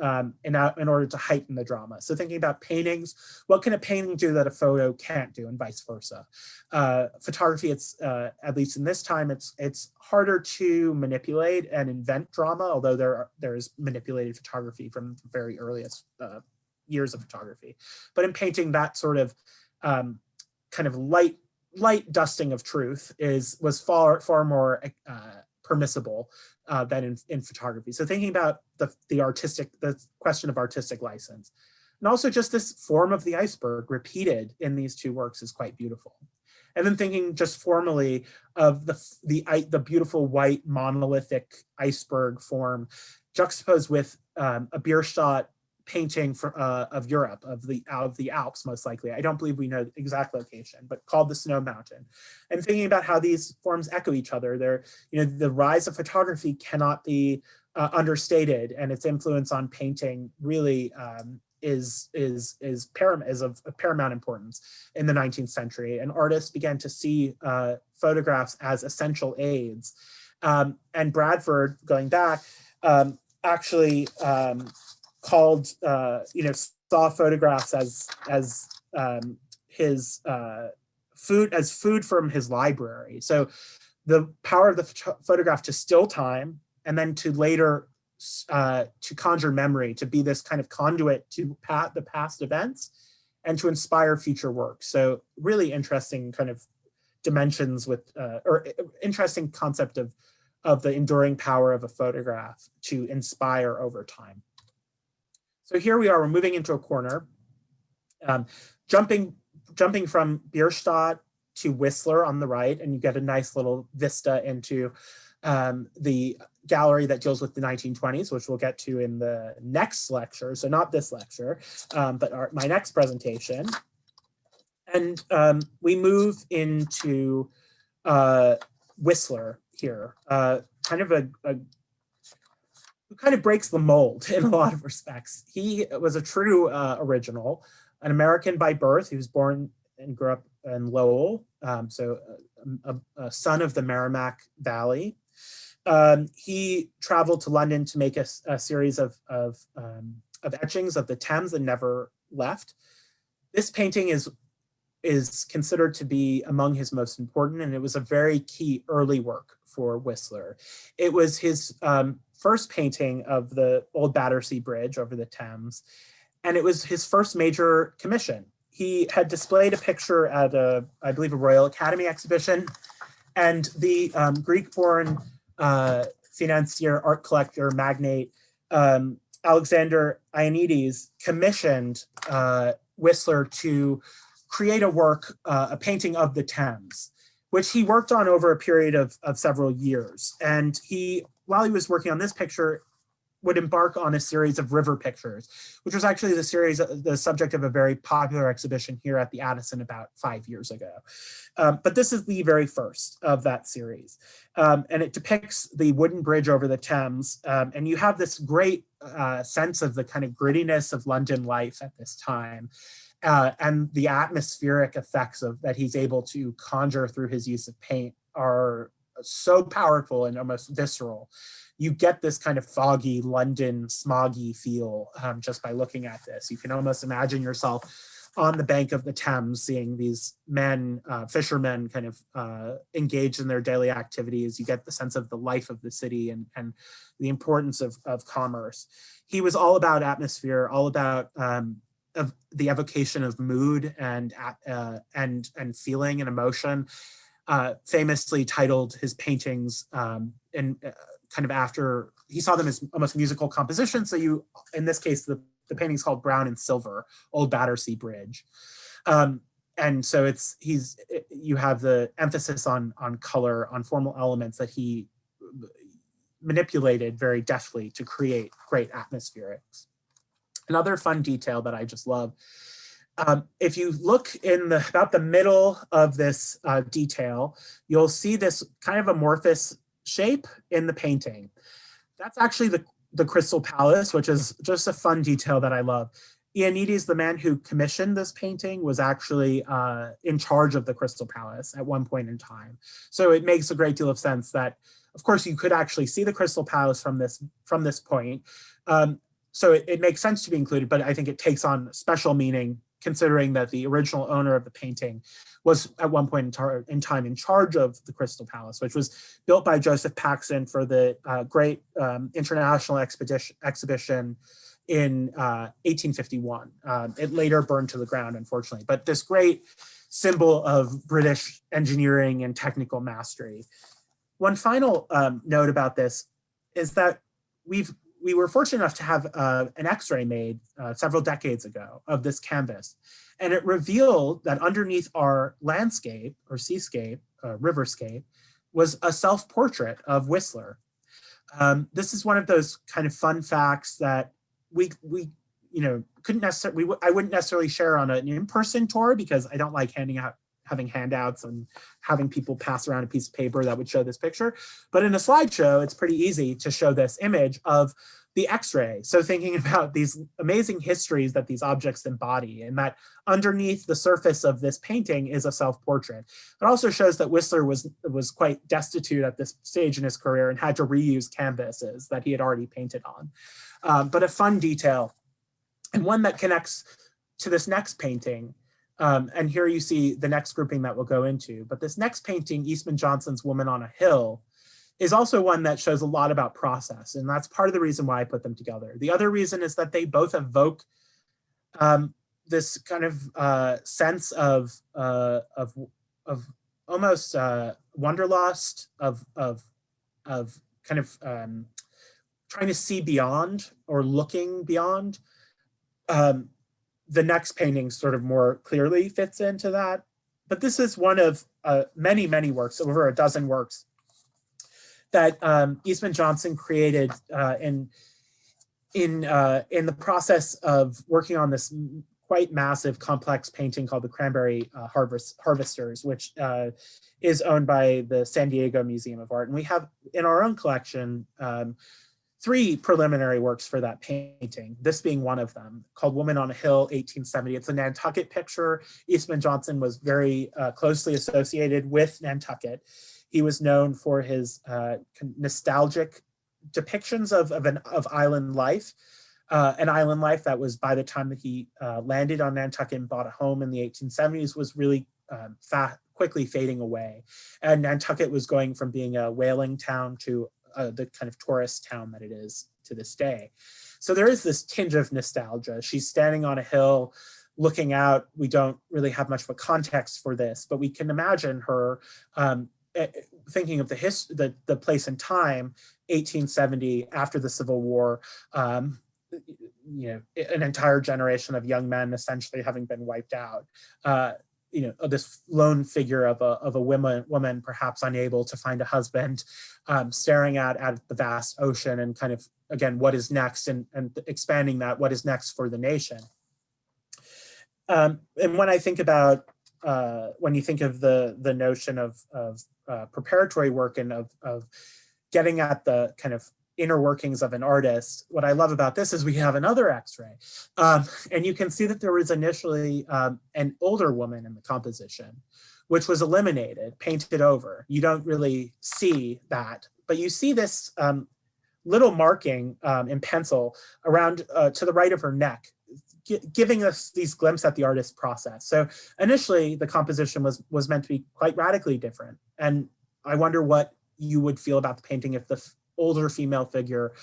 in order to heighten the drama. So thinking about paintings, what can a painting do that a photo can't do, and vice versa? Photography, it's at least in this time, it's harder to manipulate and invent drama, although there is manipulated photography from the very earliest years of photography. But in painting, that sort of kind of light dusting of truth was far more permissible than in photography. So thinking about the question of artistic license, and also just this form of the iceberg repeated in these two works is quite beautiful. And then thinking just formally of the beautiful white monolithic iceberg form juxtaposed with a Bierstadt painting of Europe, of the Alps, most likely. I don't believe we know the exact location, but called the Snow Mountain. And thinking about how these forms echo each other. The rise of photography cannot be understated, and its influence on painting really is of paramount importance in the 19th century. And artists began to see photographs as essential aids. And Bradford, going back, actually called, saw photographs as his food from his library. So the power of the photograph to still time, and then to later to conjure memory, to be this kind of conduit to the past events and to inspire future work. So really interesting kind of dimensions with, or interesting concept of the enduring power of a photograph to inspire over time. So here we are, we're moving into a corner, jumping from Bierstadt to Whistler on the right, and you get a nice little vista into the gallery that deals with the 1920s, which we'll get to in the next lecture. So not this lecture, but my next presentation. And we move into Whistler here, kind of breaks the mold in a lot of respects. He was a true original, an American by birth. He was born and grew up in Lowell, so a son of the Merrimack Valley. He traveled to London to make a series of etchings of the Thames and never left. This painting is considered to be among his most important, and it was a very key early work for Whistler. It was his first painting of the old Battersea Bridge over the Thames, and it was his first major commission. He had displayed a picture at I believe, a Royal Academy exhibition, and the Greek-born financier, art collector, magnate, Alexander Ionides commissioned Whistler to create a painting of the Thames, which he worked on over a period of several years. And while he was working on this picture, would embark on a series of river pictures, which was actually the subject of a very popular exhibition here at the Addison about 5 years ago. But this is the very first of that series. And it depicts the wooden bridge over the Thames. And you have this great sense of the kind of grittiness of London life at this time. And the atmospheric effects that he's able to conjure through his use of paint are so powerful and almost visceral. You get this kind of foggy London smoggy feel just by looking at this. You can almost imagine yourself on the bank of the Thames, seeing these men, fishermen, kind of engaged in their daily activities. You get the sense of the life of the city and the importance of commerce. He was all about atmosphere, all about of the evocation of mood and feeling and emotion. Famously titled his paintings kind of after he saw them as almost musical compositions. So in this case, the painting's called Brown and Silver, Old Battersea Bridge. And so you have the emphasis on color, on formal elements that he manipulated very deftly to create great atmospherics. Another fun detail that I just love, If you look in about the middle of this detail, you'll see this kind of amorphous shape in the painting. That's actually the Crystal Palace, which is just a fun detail that I love. Ioannidis, the man who commissioned this painting, was actually in charge of the Crystal Palace at one point in time. So it makes a great deal of sense that, of course, you could actually see the Crystal Palace from this point. So it makes sense to be included, but I think it takes on special meaning considering that the original owner of the painting was at one point in time in charge of the Crystal Palace, which was built by Joseph Paxson for the great international exhibition in 1851. It later burned to the ground, unfortunately, but this great symbol of British engineering and technical mastery. One final note about this is that we were fortunate enough to have an X-ray made several decades ago of this canvas. And it revealed that underneath our landscape or seascape, riverscape, was a self-portrait of Whistler. This is one of those kind of fun facts that we couldn't necessarily, I wouldn't necessarily share on an in-person tour because I don't like having handouts and having people pass around a piece of paper that would show this picture. But in a slideshow, it's pretty easy to show this image of the X-ray. So thinking about these amazing histories that these objects embody, and that underneath the surface of this painting is a self-portrait. It also shows that Whistler was quite destitute at this stage in his career and had to reuse canvases that he had already painted on. But a fun detail, and one that connects to this next painting. And here you see the next grouping that we'll go into. But this next painting, Eastman Johnson's Woman on a Hill, is also one that shows a lot about process. And that's part of the reason why I put them together. The other reason is that they both evoke this kind of sense of almost wanderlust, of kind of trying to see beyond or looking beyond. The next painting sort of more clearly fits into that. But this is one of many, many works, over a dozen works, that Eastman Johnson created in the process of working on this quite massive, complex painting called the Cranberry Harvesters, which is owned by the San Diego Museum of Art. And we have in our own collection 3 preliminary works for that painting, this being one of them, called Woman on a Hill, 1870. It's a Nantucket picture. Eastman Johnson was very closely associated with Nantucket. He was known for his nostalgic depictions of island life, an island life that was, by the time that he landed on Nantucket and bought a home in the 1870s, was really quickly fading away. And Nantucket was going from being a whaling town to the kind of tourist town that it is to this day. So there is this tinge of nostalgia. She's standing on a hill looking out. We don't really have much of a context for this, but we can imagine her thinking of the place and time, 1870, after the Civil War, an entire generation of young men essentially having been wiped out. This lone figure of a woman perhaps unable to find a husband, staring at the vast ocean and kind of, again, what is next, and expanding that, what is next for the nation. And when I think about, when you think of the notion of preparatory work and of getting at the kind of inner workings of an artist, what I love about this is we have another X-ray. And you can see that there was initially an older woman in the composition, which was eliminated, painted over. You don't really see that, but you see this little marking in pencil around to the right of her neck, giving us these glimpses at the artist's process. So initially the composition was meant to be quite radically different. And I wonder what you would feel about the painting if the older female figure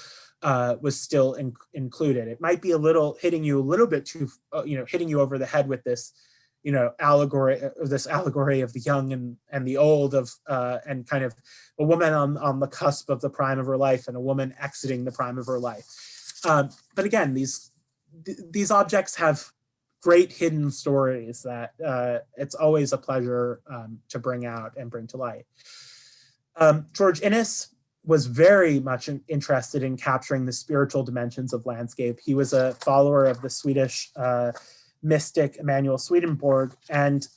was still included. It might be a little hitting you a little bit too, hitting you over the head with this, allegory of the young and the old, and kind of a woman on the cusp of the prime of her life and a woman exiting the prime of her life. But again, these objects have great hidden stories that it's always a pleasure to bring out and bring to light. George Inness was very much interested in capturing the spiritual dimensions of landscape. He was a follower of the Swedish mystic Emanuel Swedenborg, and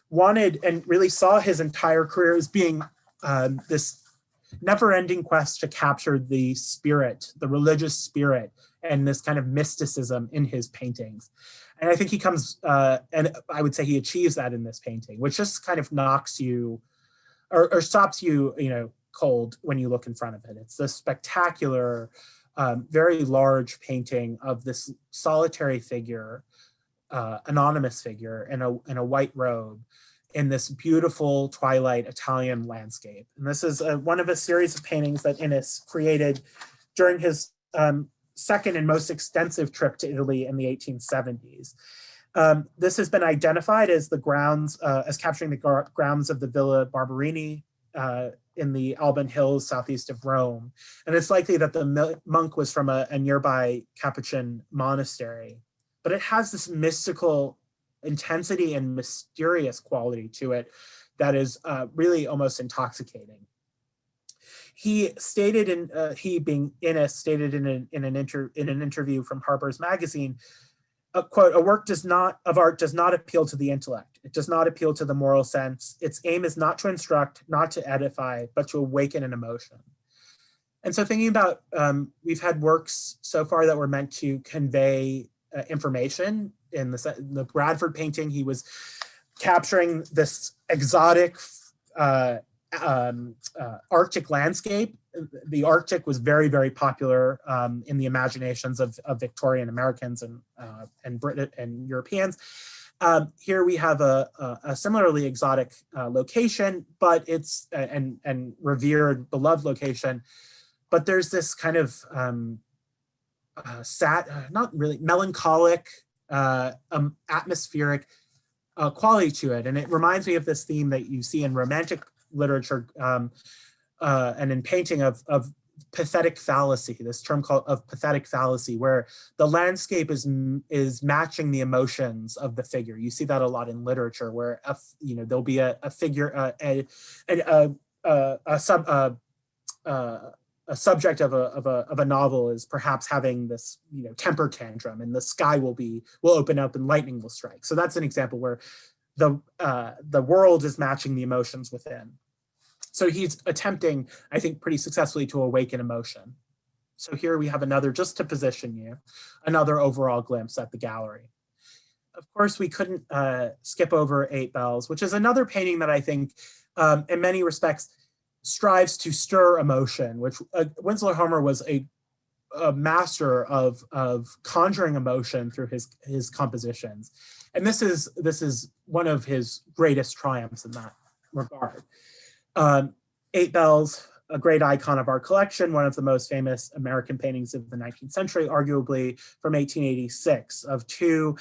wanted and really saw his entire career as being this never-ending quest to capture the spirit, the religious spirit, and this kind of mysticism in his paintings. And I think he comes, and I would say he achieves that in this painting, which just kind of knocks you or stops you, cold when you look in front of it. It's this spectacular, very large painting of this solitary figure, anonymous figure in a white robe in this beautiful twilight Italian landscape. And this is one of a series of paintings that Innes created during his second and most extensive trip to Italy in the 1870s. This has been identified as the grounds, as capturing the grounds of the Villa Barberini in the Alban Hills, southeast of Rome. And it's likely that the monk was from a nearby Capuchin monastery. But it has this mystical intensity and mysterious quality to it that is really almost intoxicating. He stated he being Innes stated in an interview from Harper's Magazine, quote, "A work of art does not appeal to the intellect. It does not appeal to the moral sense. Its aim is not to instruct, not to edify, but to awaken an emotion." And so thinking about, we've had works so far that were meant to convey information. In the Bradford painting, he was capturing this exotic Arctic landscape. The Arctic was very, very popular in the imaginations of Victorian Americans and British and Europeans. Here we have a similarly exotic location, but it's and revered, beloved location. But there's this kind of not really melancholic, atmospheric quality to it. And it reminds me of this theme that you see in Romantic literature and in painting of pathetic fallacy, this term called of pathetic fallacy, where the landscape is matching the emotions of the figure. You see that a lot in literature, where there'll be a figure, a subject of a novel is perhaps having this temper tantrum, and the sky will open up and lightning will strike. So that's an example where the world is matching the emotions within. So he's attempting, I think, pretty successfully to awaken emotion. So here we have another, just to position you, another overall glimpse at the gallery. Of course, we couldn't skip over Eight Bells, which is another painting that I think, in many respects, strives to stir emotion, which Winslow Homer was a master of conjuring emotion through his compositions. And this is one of his greatest triumphs in that regard. Eight Bells, a great icon of our collection, one of the most famous American paintings of the 19th century, arguably from 1886, of two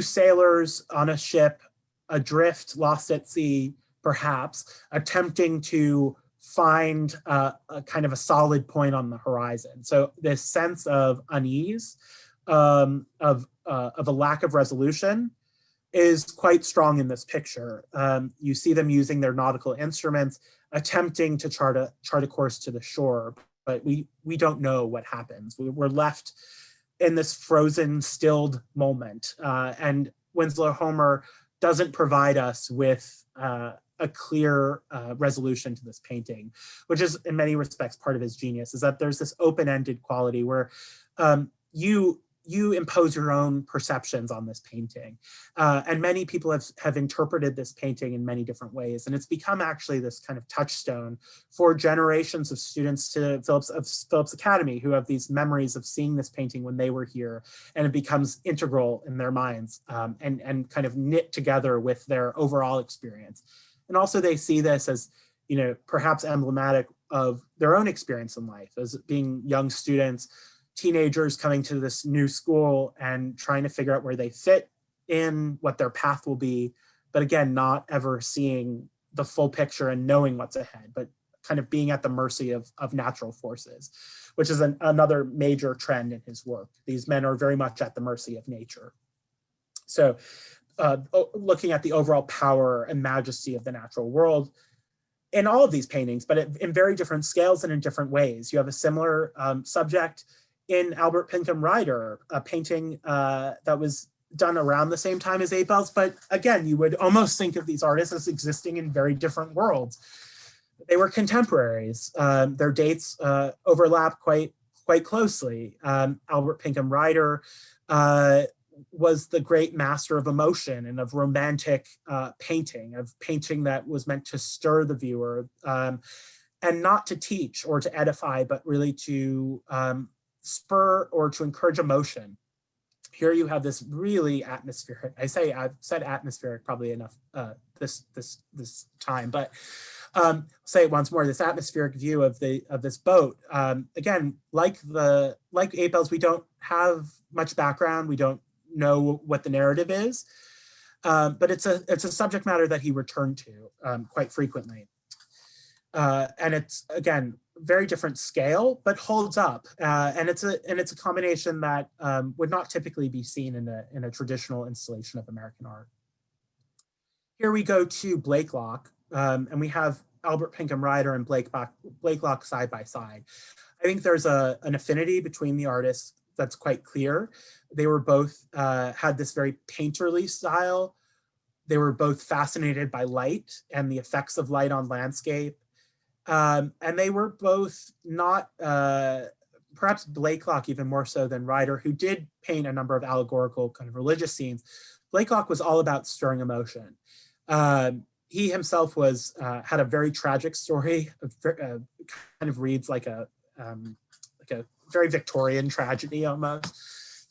sailors on a ship, adrift, lost at sea, perhaps, attempting to find a kind of a solid point on the horizon. So this sense of unease, of a lack of resolution, is quite strong in this picture. You see them using their nautical instruments, attempting to chart a course to the shore, but we don't know what happens. We're left in this frozen, stilled moment, and Winslow Homer doesn't provide us with a clear resolution to this painting, which is in many respects part of his genius, is that there's this open-ended quality where you impose your own perceptions on this painting. And many people have interpreted this painting in many different ways. And it's become actually this kind of touchstone for generations of students to Phillips Academy, who have these memories of seeing this painting when they were here, and it becomes integral in their minds and kind of knit together with their overall experience. And also they see this as, perhaps emblematic of their own experience in life as being young students, teenagers coming to this new school and trying to figure out where they fit in, what their path will be, but again, not ever seeing the full picture and knowing what's ahead, but kind of being at the mercy of natural forces, which is another major trend in his work. These men are very much at the mercy of nature. So looking at the overall power and majesty of the natural world in all of these paintings, but in very different scales and in different ways. You have a similar subject in Albert Pinkham Ryder, a painting that was done around the same time as Abel's, but again, you would almost think of these artists as existing in very different worlds. They were contemporaries. Their dates overlap quite closely. Albert Pinkham Ryder was the great master of emotion and of romantic painting, of painting that was meant to stir the viewer, and not to teach or to edify, but really to spur or to encourage emotion. Here you have this really atmospheric, I've said atmospheric probably enough this time, but say it once more, this atmospheric view of this boat. Again, like Abel's, we don't have much background. We don't know what the narrative is, but it's a subject matter that he returned to quite frequently. And it's, again, very different scale, but holds up. And it's a combination that would not typically be seen in a traditional installation of American art. Here we go to Blakelock, and we have Albert Pinkham Ryder and Blakelock side by side. I think there's an affinity between the artists that's quite clear. They were both had this very painterly style. They were both fascinated by light and the effects of light on landscape. And they were both not, perhaps Blakelock even more so than Ryder, who did paint a number of allegorical kind of religious scenes. Blakelock was all about stirring emotion. He himself had a very tragic story, kind of reads like a very Victorian tragedy almost.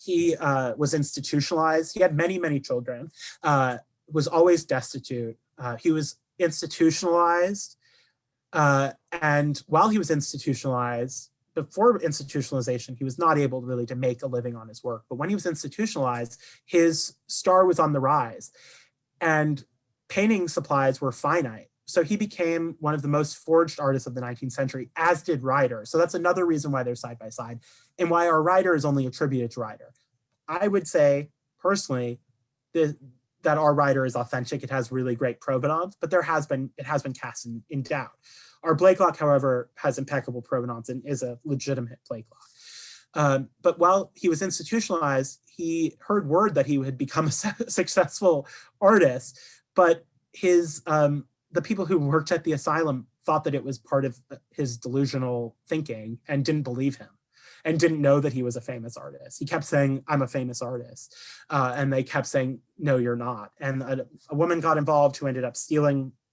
He was institutionalized. He had many, many children, was always destitute. He was institutionalized. And while he was institutionalized, before institutionalization, he was not able really to make a living on his work. But when he was institutionalized, his star was on the rise and painting supplies were finite. So he became one of the most forged artists of the 19th century, as did Ryder. So that's another reason why they're side by side and why our Ryder is only attributed to Ryder. I would say personally that our Ryder is authentic. It has really great provenance, but it has been cast in doubt. Our Blakelock, however, has impeccable provenance and is a legitimate Blakelock. But while he was institutionalized, he heard word that he had become a successful artist, but the people who worked at the asylum thought that it was part of his delusional thinking and didn't believe him and didn't know that he was a famous artist. He kept saying, "I'm a famous artist." And they kept saying, "No, you're not." And a woman got involved who ended up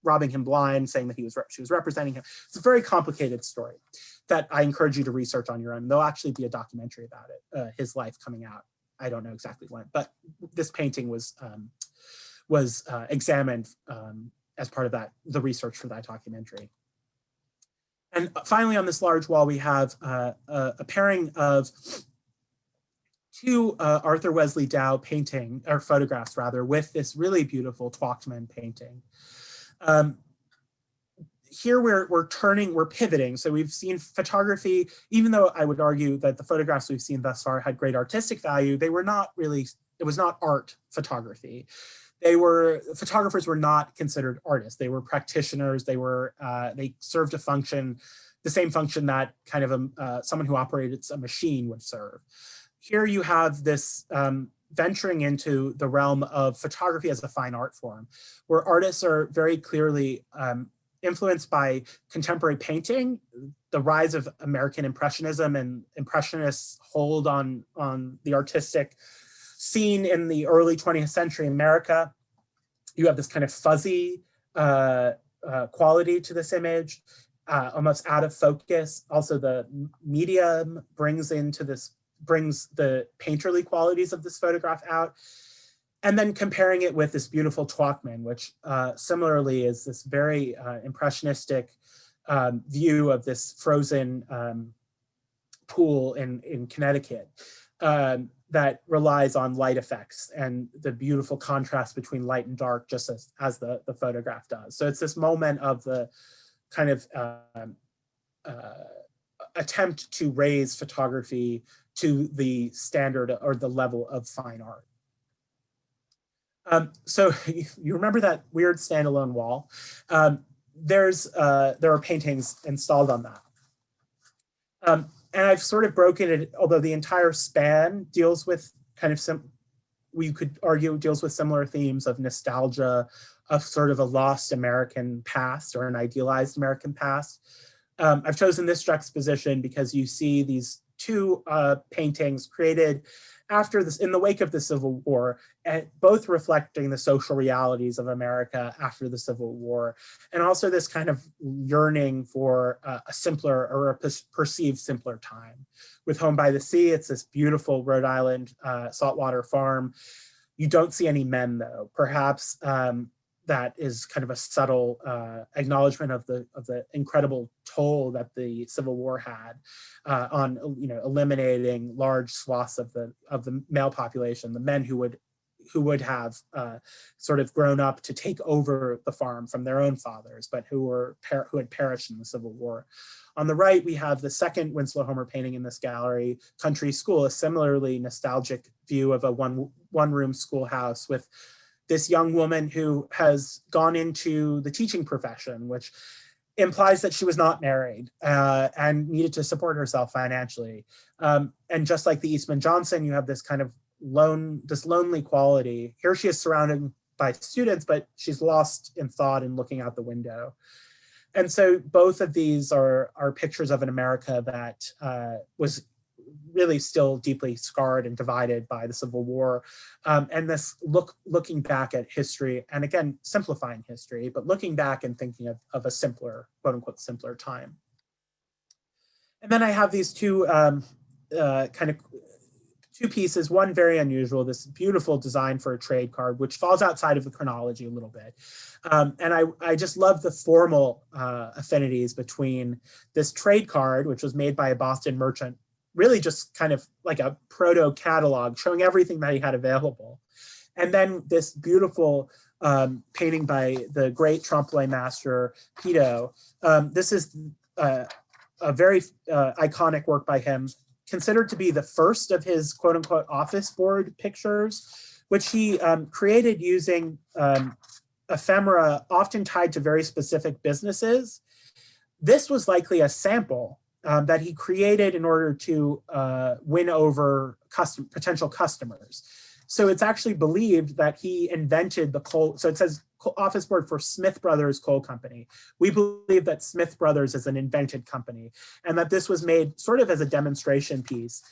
robbing him blind, saying that she was representing him. It's a very complicated story that I encourage you to research on your own. There'll actually be a documentary about it, his life coming out. I don't know exactly when, but this painting was examined as part of the research for that documentary. And finally, on this large wall, we have a pairing of two Arthur Wesley Dow photographs rather, with this really beautiful Twachtman painting. Here we're pivoting. So we've seen photography, even though I would argue that the photographs we've seen thus far had great artistic value, it was not art photography. Photographers were not considered artists. They were practitioners. They served a function, the same function that kind of someone who operated a machine would serve. Here you have this venturing into the realm of photography as a fine art form, where artists are very clearly influenced by contemporary painting, the rise of American Impressionism and Impressionists' hold on the artistic scene in the early 20th century in America. You have this kind of fuzzy quality to this image, almost out of focus. Also, the medium brings the painterly qualities of this photograph out. And then comparing it with this beautiful Twachtman, which similarly is this very impressionistic view of this frozen pool in Connecticut. That relies on light effects and the beautiful contrast between light and dark, just as the photograph does. So it's this moment of the kind of attempt to raise photography to the standard or the level of fine art. So you remember that weird standalone wall? There are paintings installed on that. And I've sort of broken it, although the entire span deals with kind of we could argue deals with similar themes of nostalgia, of sort of a lost American past or an idealized American past. I've chosen this juxtaposition because you see these two paintings created after this, in the wake of the Civil War, and both reflecting the social realities of America after the Civil War, and also this kind of yearning for a simpler or a perceived simpler time. With Home by the Sea, it's this beautiful Rhode Island saltwater farm. You don't see any men, though. Perhaps that is kind of a subtle acknowledgement of the incredible toll that the Civil War had on eliminating large swaths of the male population, the men who would have sort of grown up to take over the farm from their own fathers, but who had perished in the Civil War. On the right, we have the second Winslow Homer painting in this gallery, Country School, a similarly nostalgic view of a one-room schoolhouse with this young woman who has gone into the teaching profession, which implies that she was not married and needed to support herself financially. And just like the Eastman Johnson, you have this kind of lonely quality. Here she is surrounded by students, but she's lost in thought and looking out the window. And so both of these are pictures of an America that was really still deeply scarred and divided by the Civil War. And this looking back at history, and again, simplifying history, but looking back and thinking of a simpler, quote unquote, simpler time. And then I have these two two pieces, one very unusual, this beautiful design for a trade card, which falls outside of the chronology a little bit. And I just love the formal affinities between this trade card, which was made by a Boston merchant, really just kind of like a proto catalog showing everything that he had available. And then this beautiful painting by the great trompe-l'oeil master, Pitot. This is a very iconic work by him, considered to be the first of his quote unquote office board pictures, which he created using ephemera often tied to very specific businesses. This was likely a sample that he created in order to win over potential customers. So it's actually believed that he invented the coal. So it says office board for Smith Brothers Coal Company. We believe that Smith Brothers is an invented company and that this was made sort of as a demonstration piece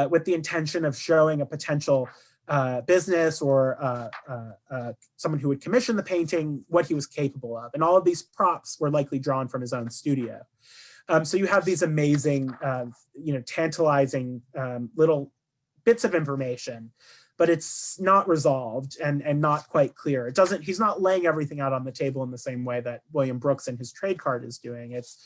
with the intention of showing a potential business or someone who would commission the painting what he was capable of. And all of these props were likely drawn from his own studio. So you have these amazing, tantalizing little bits of information, but it's not resolved and not quite clear. He's not laying everything out on the table in the same way that William Brooks in his trade card is doing. It's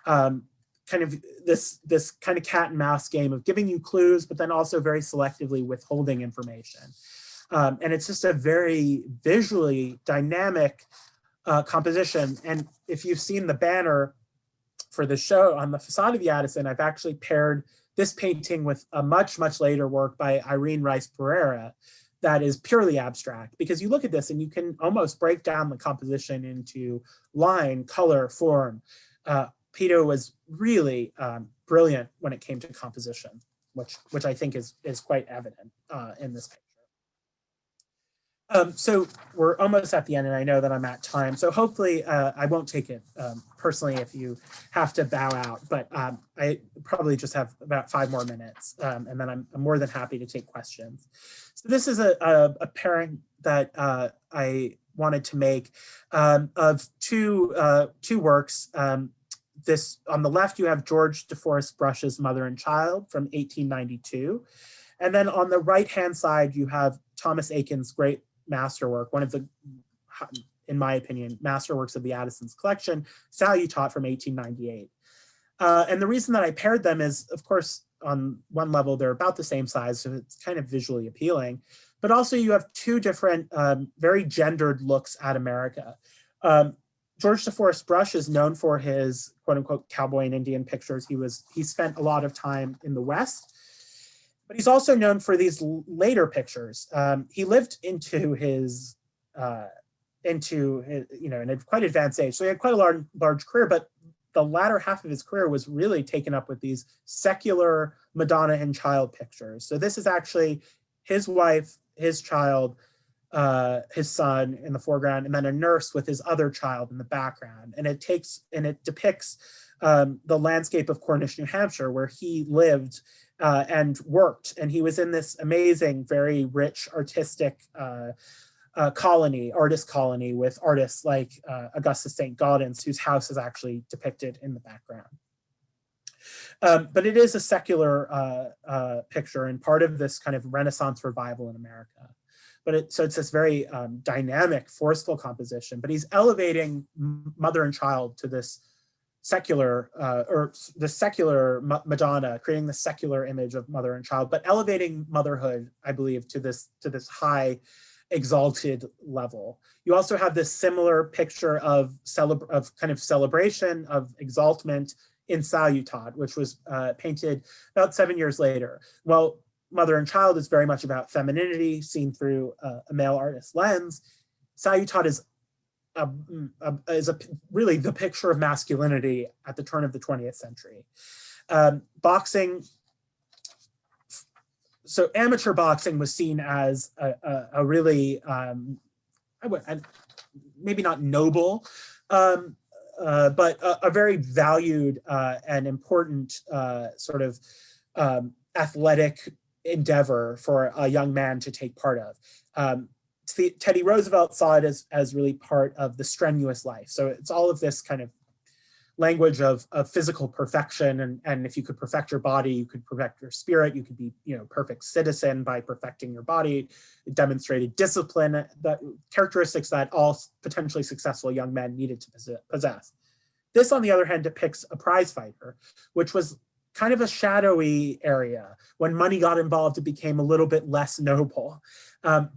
kind of this kind of cat and mouse game of giving you clues, but then also very selectively withholding information. And it's just a very visually dynamic composition. And if you've seen the banner for the show on the facade of the Addison, I've actually paired this painting with a much, much later work by Irene Rice Pereira that is purely abstract, because you look at this and you can almost break down the composition into line, color, form. Pitot was really brilliant when it came to composition, which I think is quite evident in this picture. So we're almost at the end, and I know that I'm at time. So hopefully I won't take it personally if you have to bow out, but I probably just have about 5 more minutes, and then I'm more than happy to take questions. So this is a pairing that I wanted to make of two works. This on the left, you have George DeForest Brush's Mother and Child from 1892. And then on the right-hand side, you have Thomas Eakins' great masterwork, one of the, in my opinion, masterworks of the Addison's collection, Salutot from 1898. And the reason that I paired them is, of course, on one level, they're about the same size, so it's kind of visually appealing. But also you have two different, very gendered looks at America. George DeForest Brush is known for his quote unquote cowboy and Indian pictures. He spent a lot of time in the West, but he's also known for these later pictures. He lived into his, in a quite advanced age. So he had quite a large career, but the latter half of his career was really taken up with these secular Madonna and child pictures. So this is actually his wife, his child, his son in the foreground, and then a nurse with his other child in the background. And it depicts the landscape of Cornish, New Hampshire, where he lived and worked. And he was in this amazing, very rich, artistic artist colony with artists like Augustus St. Gaudens, whose house is actually depicted in the background. But it is a secular picture and part of this kind of Renaissance revival in America. So it's this very dynamic, forceful composition, but he's elevating mother and child to this secular, or the secular Madonna, creating the secular image of mother and child, but elevating motherhood, I believe, to this high, exalted level. You also have this similar picture of kind of celebration, of exaltment in Salutot, which was painted about 7 years later. Well, Mother and Child is very much about femininity seen through a male artist's lens. Salutot is really the picture of masculinity at the turn of the 20th century. Boxing, so amateur boxing was seen as a really, maybe not noble, but a very valued and important sort of athletic endeavor for a young man to take part of. Teddy Roosevelt saw it as really part of the strenuous life. So it's all of this kind of language of physical perfection, and if you could perfect your body, you could perfect your spirit. You could be, perfect citizen by perfecting your body. It demonstrated discipline, that characteristics that all potentially successful young men needed to possess. This, on the other hand, depicts a prize fighter, which was kind of a shadowy area. When money got involved, it became a little bit less noble.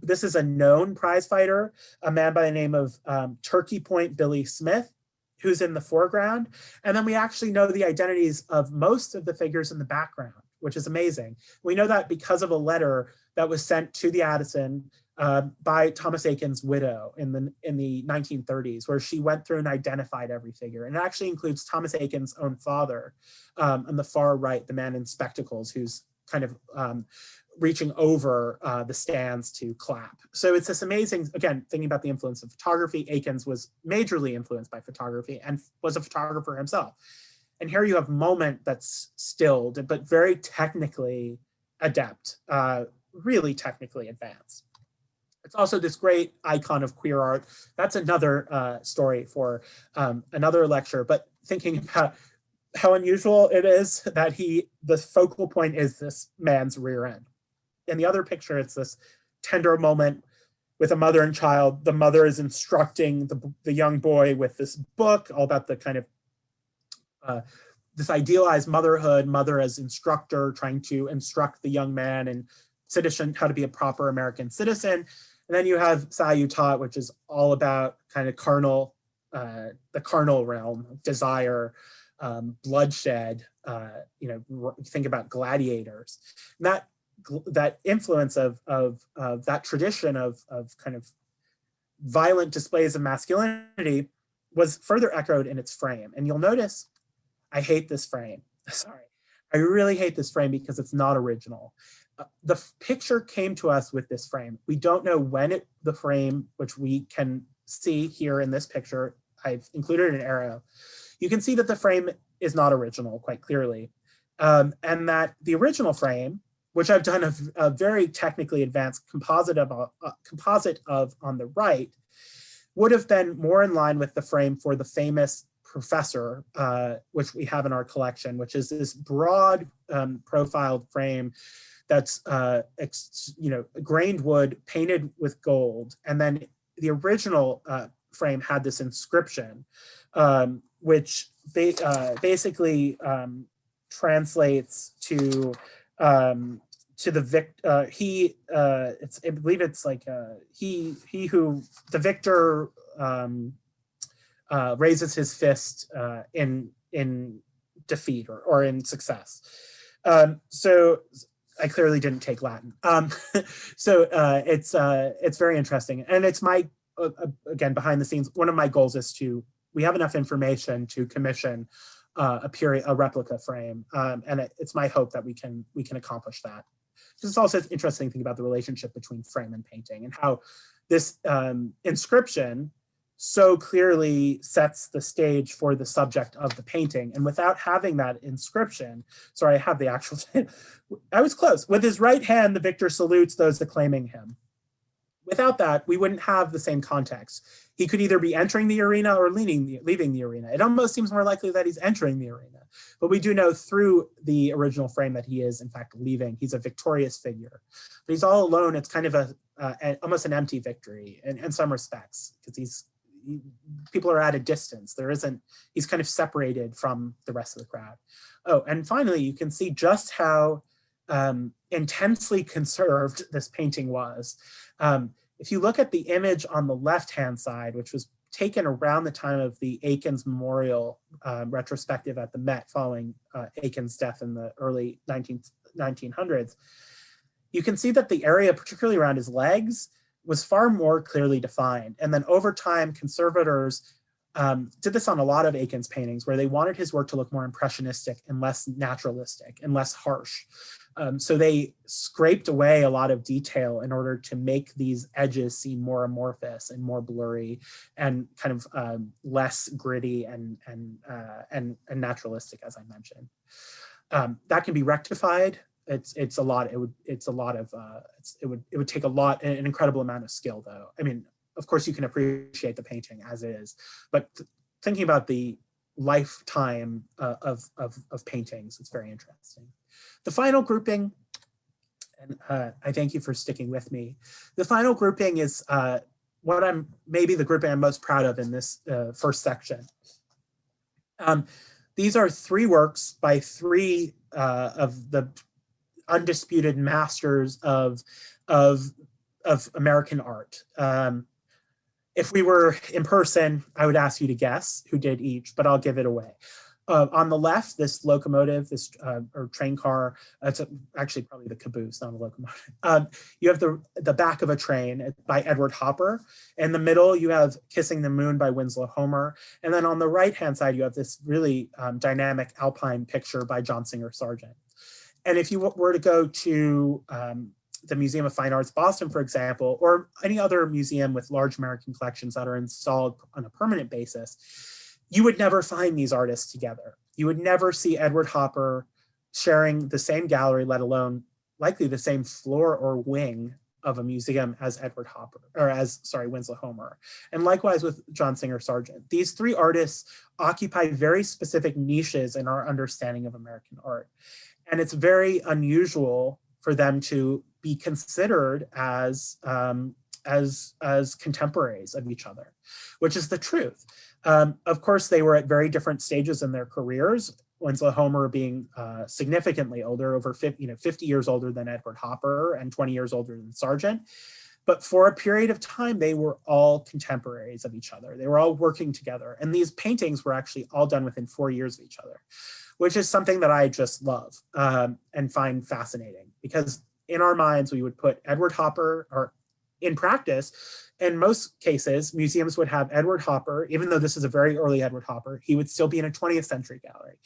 This is a known prize fighter, a man by the name of Turkey Point Billy Smith, who's in the foreground. And then we actually know the identities of most of the figures in the background, which is amazing. We know that because of a letter that was sent to the Addison by Thomas Eakins' widow in the 1930s, where she went through and identified every figure. And it actually includes Thomas Eakins' own father on the far right, the man in spectacles, who's kind of reaching over the stands to clap. So it's this amazing, again, thinking about the influence of photography. Eakins was majorly influenced by photography and was a photographer himself. And here you have moment that's stilled, but very technically adept, really technically advanced. It's also this great icon of queer art. That's another story for another lecture, but thinking about how unusual it is that the focal point is this man's rear end. In the other picture, it's this tender moment with a mother and child. The mother is instructing the young boy with this book all about the kind of this idealized motherhood, mother as instructor, trying to instruct the young man in citizen, how to be a proper American citizen. And then you have Salutot, which is all about kind of carnal, the carnal realm, desire, bloodshed. Think about gladiators. And that influence of that tradition of kind of violent displays of masculinity was further echoed in its frame. And you'll notice, I hate this frame. Sorry, I really hate this frame because it's not original. The picture came to us with this frame. We don't know when the frame, which we can see here in this picture, I've included an arrow. You can see that the frame is not original quite clearly. And that the original frame, which I've done a very technically advanced composite of on the right, would have been more in line with the frame for the famous Professor, which we have in our collection, which is this broad profiled frame that's grained wood painted with gold. And then the original frame had this inscription, which basically translates to the victor. I believe it's like he who the victor raises his fist in defeat or in success. So I clearly didn't take Latin. So it's very interesting, and it's my again, behind the scenes, one of my goals is to we have enough information to commission a replica frame, and it's my hope that we can accomplish that. It's also an interesting thing about the relationship between frame and painting, and how this inscription so clearly sets the stage for the subject of the painting. And without having that inscription, sorry, I have the actual, I was close. With his right hand, the victor salutes those acclaiming him. Without that, we wouldn't have the same context. He could either be entering the arena or leaving the arena. It almost seems more likely that he's entering the arena. But we do know through the original frame that he is, in fact, leaving. He's a victorious figure. But he's all alone. It's kind of almost an empty victory in some respects, because people are at a distance. He's kind of separated from the rest of the crowd. Oh, and finally, you can see just how intensely conserved this painting was. If you look at the image on the left-hand side, which was taken around the time of the Eakins Memorial retrospective at the Met following Eakins' death in the early 1900s, you can see that the area, particularly around his legs, was far more clearly defined. And then over time, conservators did this on a lot of Eakins paintings, where they wanted his work to look more impressionistic and less naturalistic and less harsh. So they scraped away a lot of detail in order to make these edges seem more amorphous and more blurry and kind of less gritty and naturalistic, as I mentioned. That can be rectified. It would take an incredible amount of skill, though. I mean, of course, you can appreciate the painting as is, but thinking about the lifetime of paintings, it's very interesting. The final grouping, and I thank you for sticking with me. The final grouping is maybe the grouping I'm most proud of in this first section. These are three works by three of the undisputed masters of American art. If we were in person, I would ask you to guess who did each, but I'll give it away. On the left, this locomotive, or train car, it's actually probably the caboose, not a locomotive. You have the back of a train by Edward Hopper. In the middle, you have Kissing the Moon by Winslow Homer. And then on the right-hand side, you have this really dynamic alpine picture by John Singer Sargent. And if you were to go to the Museum of Fine Arts, Boston, for example, or any other museum with large American collections that are installed on a permanent basis, you would never find these artists together. You would never see Edward Hopper sharing the same gallery, let alone likely the same floor or wing of a museum as Winslow Homer. And likewise with John Singer Sargent. These three artists occupy very specific niches in our understanding of American art. And it's very unusual for them to be considered as contemporaries of each other, which is the truth. Of course, they were at very different stages in their careers. Winslow Homer being significantly older, over 50 years older than Edward Hopper and 20 years older than Sargent. But for a period of time, they were all contemporaries of each other. They were all working together. And these paintings were actually all done within 4 years of each other, which is something that I just love and find fascinating, because in our minds, we would put Edward Hopper, or in practice, in most cases, museums would have Edward Hopper, even though this is a very early Edward Hopper, he would still be in a 20th century gallery.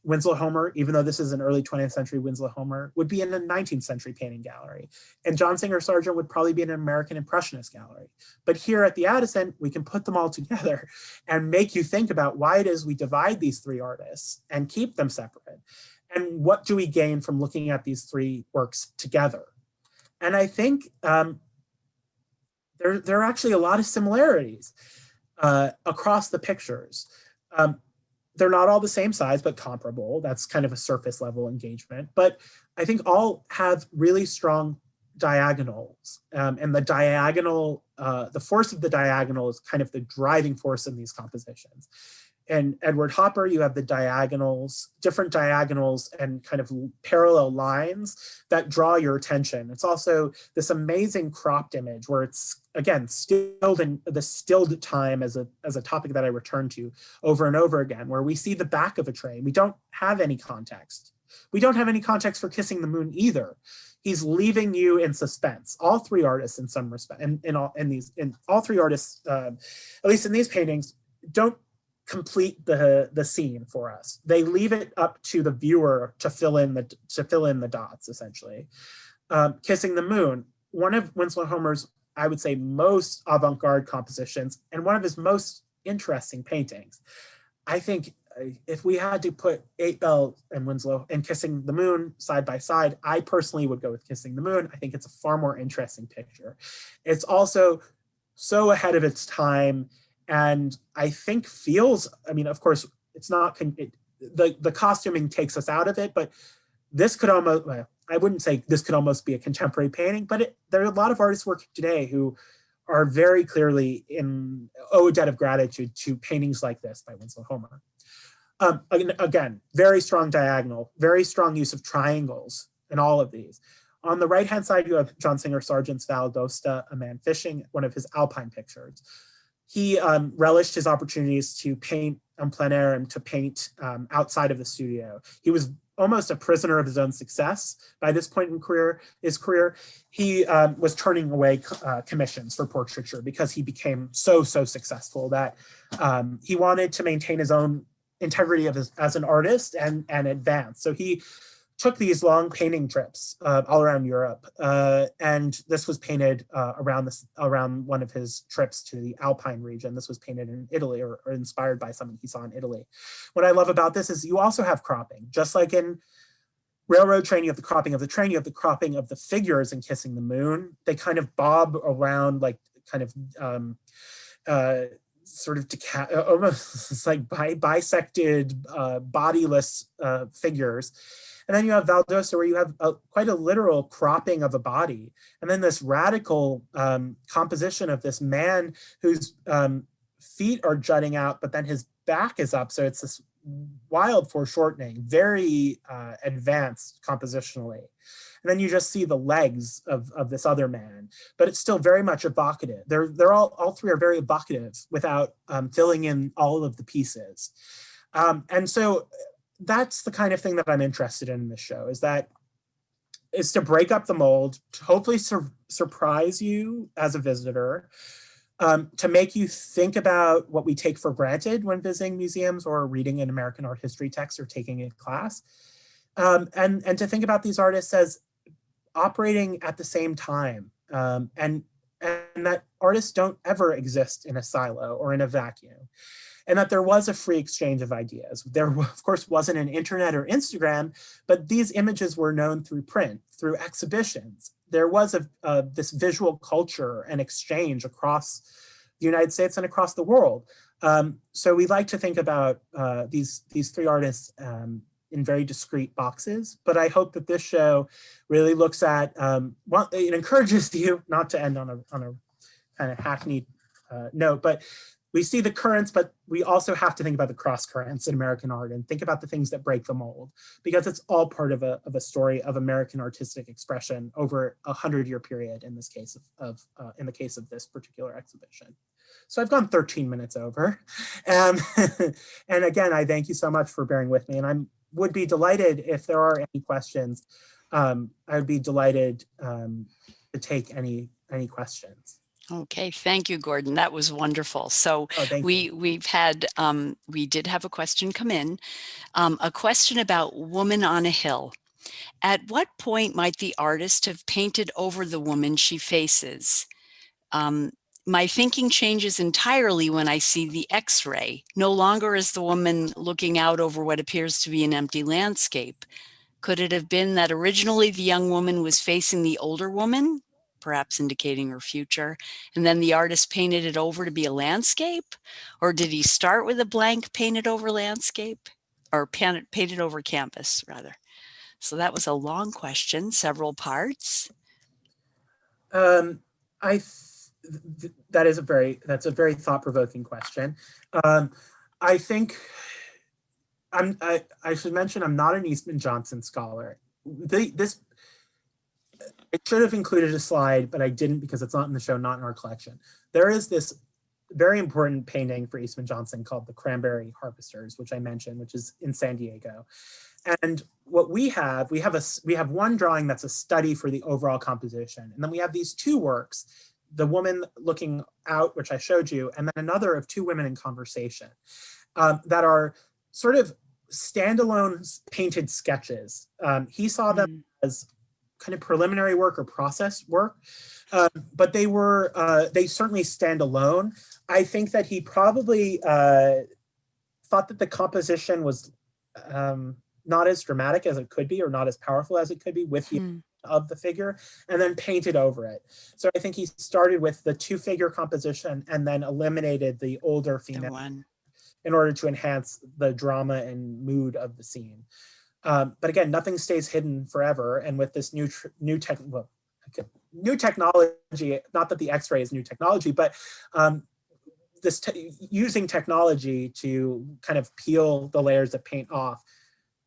Winslow Homer, even though this is an early 20th century Winslow Homer, would be in a 19th century painting gallery. And John Singer Sargent would probably be in an American Impressionist gallery. But here at the Addison, we can put them all together and make you think about why it is we divide these three artists and keep them separate. And what do we gain from looking at these three works together? And I think there are actually a lot of similarities across the pictures. They're not all the same size, but comparable. That's kind of a surface level engagement. But I think all have really strong diagonals. And the diagonal, the force of the diagonal is kind of the driving force in these compositions. And Edward Hopper, you have the diagonals, different diagonals and kind of parallel lines that draw your attention. It's also this amazing cropped image where it's, again, stilled in the stilled time as a topic that I return to over and over again, where we see the back of a train. We don't have any context. We don't have any context for Kissing the Moon either. He's leaving you in suspense. All three artists, in some respect, and all three artists, at least in these paintings, don't complete the scene for us. They leave it up to the viewer to fill in the dots, essentially. Kissing the Moon, one of Winslow Homer's, I would say, most avant-garde compositions and one of his most interesting paintings. I think if we had to put 8 Bell and Winslow and Kissing the Moon side by side, I personally would go with Kissing the Moon. I think it's a far more interesting picture. It's also so ahead of its time, and I think feels, I mean, of course, it's not, the costuming takes us out of it, but this could almost, well, I wouldn't say this could almost be a contemporary painting, but there are a lot of artists working today who are very clearly owe a debt of gratitude to paintings like this by Winslow Homer. Again, very strong diagonal, very strong use of triangles in all of these. On the right-hand side, you have John Singer Sargent's Valdosta, A Man Fishing, one of his alpine pictures. He relished his opportunities to paint en plein air and to paint outside of the studio. He was almost a prisoner of his own success by this point in his career. He was turning away commissions for portraiture because he became so successful that he wanted to maintain his own integrity as an artist and advance. So he took these long painting trips all around Europe, and this was painted around one of his trips to the Alpine region. This was painted in Italy, or inspired by something he saw in Italy. What I love about this is you also have cropping, just like in Railroad Train. You have the cropping of the train, you have the cropping of the figures in Kissing the Moon. They kind of bob around like kind of sort of almost like bisected, bodiless figures. And then you have Valdosta, where you have quite a literal cropping of a body. And then this radical composition of this man whose feet are jutting out, but then his back is up. So it's this wild foreshortening, very advanced compositionally. And then you just see the legs of this other man, but it's still very much evocative. They're all three are very evocative without filling in all of the pieces. And so that's the kind of thing that I'm interested in this show, is to break up the mold, to hopefully surprise you as a visitor, to make you think about what we take for granted when visiting museums or reading an American art history text or taking a class, and to think about these artists as operating at the same time, and that artists don't ever exist in a silo or in a vacuum, and that there was a free exchange of ideas. There, of course, wasn't an internet or Instagram, but these images were known through print, through exhibitions. There was this visual culture and exchange across the United States and across the world. So we like to think about these three artists in very discrete boxes, but I hope that this show really looks at, it encourages you not to end on a kind of hackneyed note, but we see the currents, but we also have to think about the cross currents in American art and think about the things that break the mold, because it's all part of a story of American artistic expression over a 100-year period in this case in the case of this particular exhibition. So I've gone 13 minutes over. And again, I thank you so much for bearing with me. And I would be delighted if there are any questions. I would be delighted to take any questions. Okay, thank you, Gordon. That was wonderful. So we did have a question come in, a question about Woman on a Hill. At what point might the artist have painted over the woman she faces? My thinking changes entirely when I see the X-ray. No longer is the woman looking out over what appears to be an empty landscape. Could it have been that originally the young woman was facing the older woman, perhaps indicating her future, and then the artist painted it over to be a landscape? Or did he start with a blank painted over landscape, or painted over canvas rather? So that was a long question, several parts. That's a very thought-provoking question. I think I should mention I'm not an Eastman Johnson scholar. I should have included a slide, but I didn't because it's not in the show, not in our collection. There is this very important painting for Eastman Johnson called The Cranberry Harvesters, which I mentioned, which is in San Diego. And what we have one drawing that's a study for the overall composition. And then we have these two works, the woman looking out, which I showed you, and then another of two women in conversation. that are sort of standalone painted sketches. He saw them as kind of preliminary work or process work, but they certainly stand alone. I think that he probably thought that the composition was not as dramatic as it could be, or not as powerful as it could be with the of the figure, and then painted over it. So I think he started with the 2-figure composition and then eliminated the older female in order to enhance the drama and mood of the scene. But again, nothing stays hidden forever. And with this new technology, not that the X-ray is new technology, but using technology to kind of peel the layers of paint off,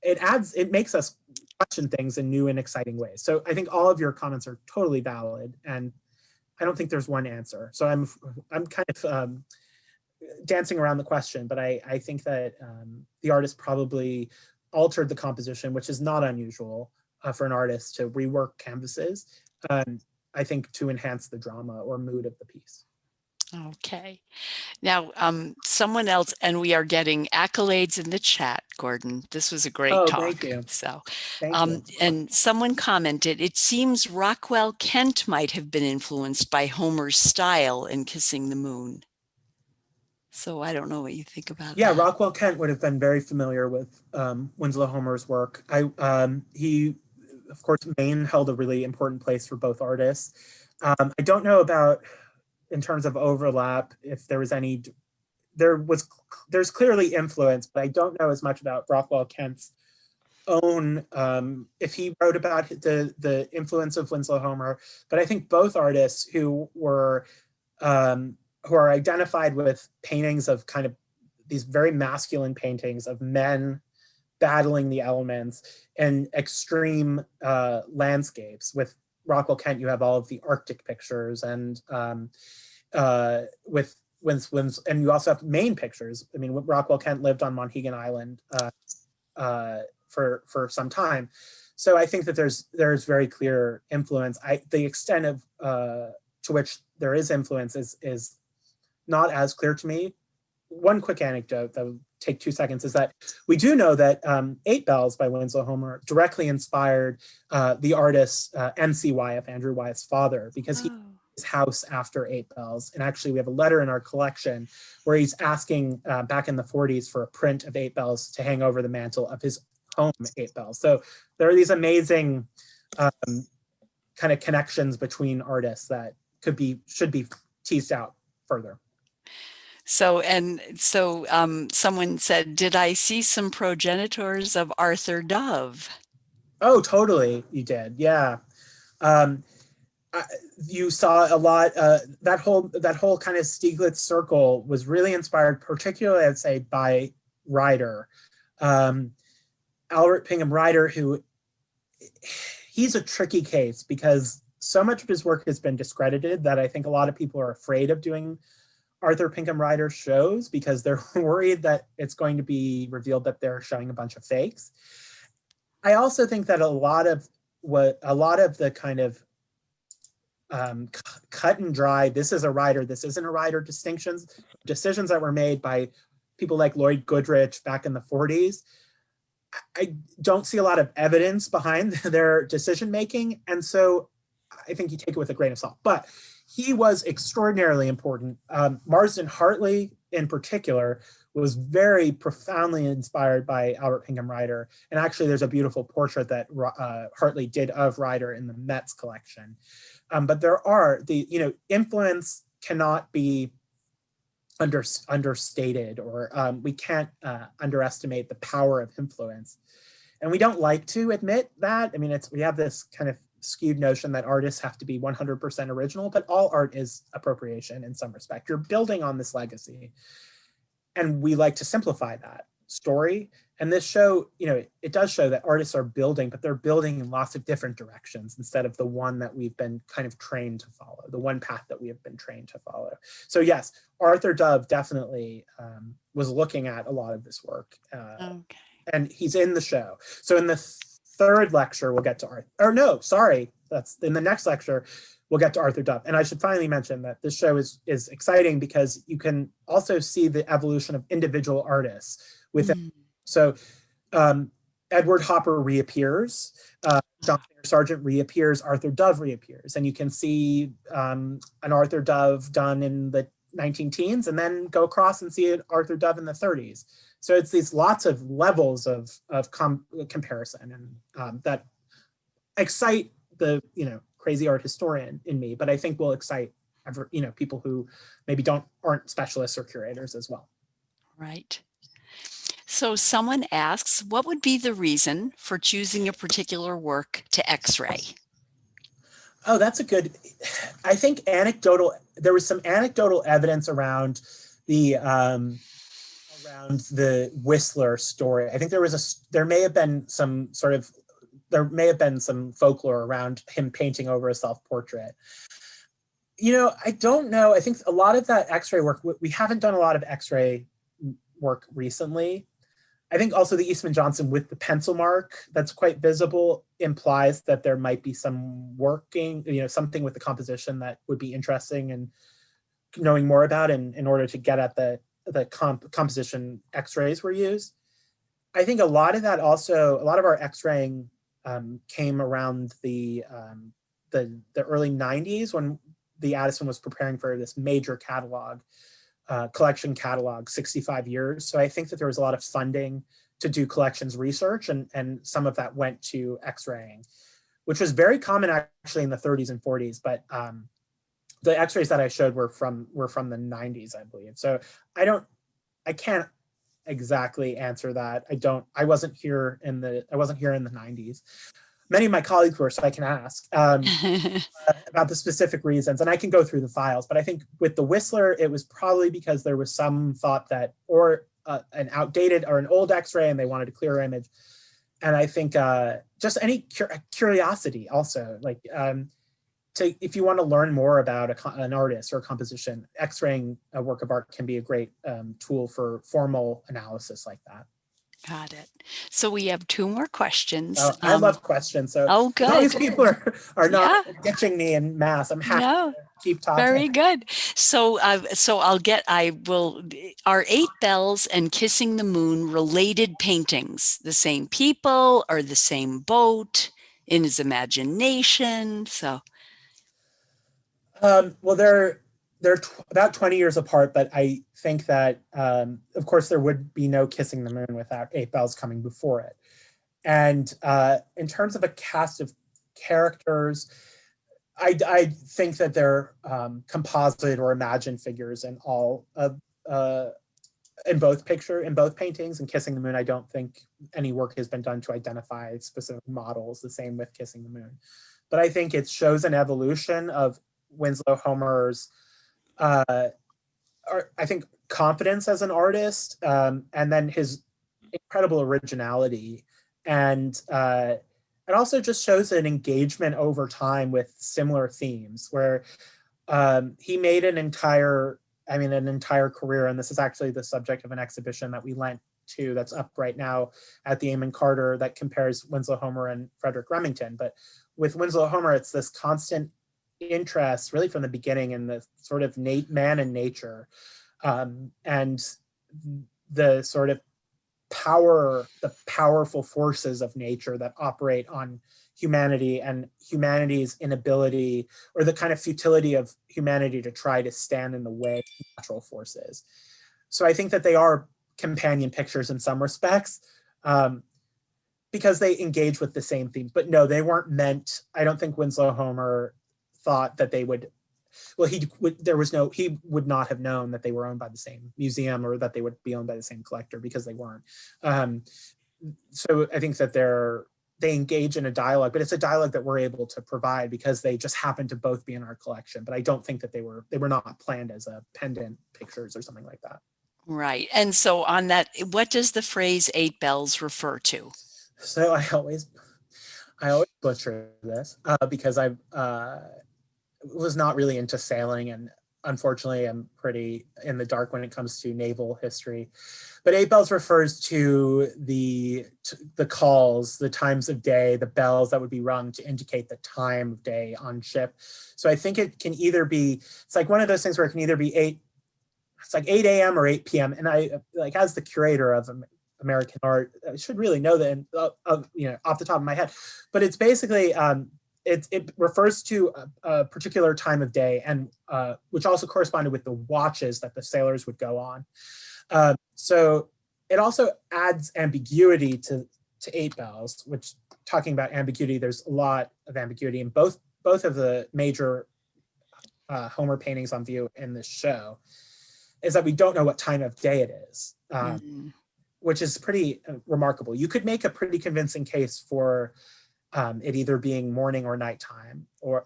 it makes us question things in new and exciting ways. So I think all of your comments are totally valid, and I don't think there's one answer. So I'm kind of dancing around the question, but I think that the artist probably altered the composition, which is not unusual for an artist to rework canvases, I think, to enhance the drama or mood of the piece. Okay. Now, someone else, and we are getting accolades in the chat, Gordon. This was a great talk. Thank you. So, Thank you. And someone commented, it seems Rockwell Kent might have been influenced by Homer's style in Kissing the Moon. So I don't know what you think about that. Yeah, Rockwell Kent would have been very familiar with Winslow Homer's work. He, of course, Maine held a really important place for both artists. I don't know about, in terms of overlap, if there was any, there's clearly influence, but I don't know as much about Rockwell Kent's own, if he wrote about the influence of Winslow Homer. But I think both artists who are identified with paintings of kind of these very masculine paintings of men battling the elements and extreme landscapes. With Rockwell Kent, you have all of the Arctic pictures, and with and you also have Maine pictures. I mean, Rockwell Kent lived on Monhegan Island for some time, so I think that there's very clear influence. The extent of to which there is influence is not as clear to me. One quick anecdote that will take 2 seconds is that we do know that 8 Bells by Winslow Homer directly inspired the artist N.C. Wyeth, Andrew Wyeth's father, because he named his house after 8 Bells. And actually we have a letter in our collection where he's asking back in the 40s for a print of 8 Bells to hang over the mantle of his home, 8 Bells. So there are these amazing kind of connections between artists that should be teased out further. So someone said, did I see some progenitors of Arthur Dove? Oh, totally. You did. Yeah. You saw a lot, that whole kind of Stieglitz circle was really inspired, particularly, I'd say, by Ryder. Albert Pinkham Ryder, who, he's a tricky case because so much of his work has been discredited that I think a lot of people are afraid of doing Arthur Pinkham Ryder shows because they're worried that it's going to be revealed that they're showing a bunch of fakes. I also think that a lot of the kind of cut and dry, this is a Ryder, this isn't a Ryder decisions that were made by people like Lloyd Goodrich back in the 40s, I don't see a lot of evidence behind their decision making, and so I think you take it with a grain of salt. But he was extraordinarily important. Marsden Hartley, in particular, was very profoundly inspired by Albert Pinkham Ryder. And actually, there's a beautiful portrait that Hartley did of Ryder in the Met's collection. But there are influence cannot be understated, or we can't underestimate the power of influence. And we don't like to admit that. I mean, we have this kind of skewed notion that artists have to be 100% original, but all art is appropriation in some respect. You're building on this legacy. And we like to simplify that story. And this show, it does show that artists are building, but they're building in lots of different directions instead of the one that we've been kind of trained to follow, the one path that we have been trained to follow. So yes, Arthur Dove definitely was looking at a lot of this work. Okay. And he's in the show. So in the third lecture, we'll get to Arthur. Or no, sorry, that's in the next lecture. we'll get to Arthur Dove. And I should finally mention that this show is exciting because you can also see the evolution of individual artists within. So Edward Hopper reappears, John Singer Sargent reappears, Arthur Dove reappears, and you can see an Arthur Dove done in the 19 teens and then go across and see an Arthur Dove in the 30s. So it's these lots of levels of comparison, and that excite the crazy art historian in me, but I think will excite people who maybe aren't specialists or curators as well. Right. So someone asks, what would be the reason for choosing a particular work to X-ray? Oh, that's a good, I think there was some anecdotal evidence around the Whistler story. I think there may have been some folklore around him painting over a self-portrait. I don't know. I think a lot of that X-ray work, we haven't done a lot of X-ray work recently. I think also the Eastman Johnson with the pencil mark that's quite visible implies that there might be some something with the composition that would be interesting and knowing more about in order to get at the composition X-rays were used. I think a lot of our X-raying came around the early 90s when the Addison was preparing for this major collection catalog, 65 years. So I think that there was a lot of funding to do collections research, and some of that went to X-raying, which was very common actually in the 30s and 40s. But the X-rays that I showed were from the 90s, I believe. So I can't exactly answer that. I wasn't here in the 90s. Many of my colleagues were, so I can ask about the specific reasons, and I can go through the files. But I think with the Whistler, it was probably because there was some thought that, or an outdated or an old X-ray, and they wanted a clearer image. And I think just any curiosity also, like if you want to learn more about an artist or a composition, X-raying a work of art can be a great tool for formal analysis like that. Got it. So we have two more questions. I love questions. So good. As long as people are not ditching me in mass, I'm happy to keep talking. Very good. So are Eight Bells and Kissing the Moon related paintings? The same people or the same boat in his imagination? So. Well, they're about 20 years apart, but I think that, of course, there would be no Kissing the Moon without Eight Bells coming before it. And in terms of a cast of characters, I think that they're composite or imagined figures in all of in both paintings. And Kissing the Moon, I don't think any work has been done to identify specific models. The same with Kissing the Moon, but I think it shows an evolution of Winslow Homer's I think confidence as an artist, and then his incredible originality, and it also just shows an engagement over time with similar themes, where he made an entire career, and this is actually the subject of an exhibition that we lent to that's up right now at the Amon Carter that compares Winslow Homer and Frederick Remington. But with Winslow Homer, it's this constant interest really from the beginning in the sort of man and nature, and the sort of powerful forces of nature that operate on humanity and humanity's inability, or the kind of futility of humanity to try to stand in the way of natural forces. So I think that they are companion pictures in some respects, because they engage with the same themes. But no, they weren't meant. I don't think Winslow Homer thought that they would. Well, he would not have known that they were owned by the same museum, or that they would be owned by the same collector, because they weren't. So I think that they engage in a dialogue, but it's a dialogue that we're able to provide because they just happen to both be in our collection. But I don't think that they were not planned as a pendant pictures or something like that. Right. And so on that, what does the phrase Eight Bells refer to? So I always butcher this because I was not really into sailing, and unfortunately am pretty in the dark when it comes to naval history. But 8 bells refers to the calls, the times of day, the bells that would be rung to indicate the time of day on ship. So I think it can either be, it's like one of those things where it can either be 8 a.m. or 8 p.m. And I, like, as the curator of American art, I should really know that, off the top of my head. But it's basically, it refers to a particular time of day, and which also corresponded with the watches that the sailors would go on. So it also adds ambiguity to 8 bells, which, talking about ambiguity, there's a lot of ambiguity in both of the major Homer paintings on view in this show, is that we don't know what time of day it is, which is pretty remarkable. You could make a pretty convincing case for it either being morning or nighttime, or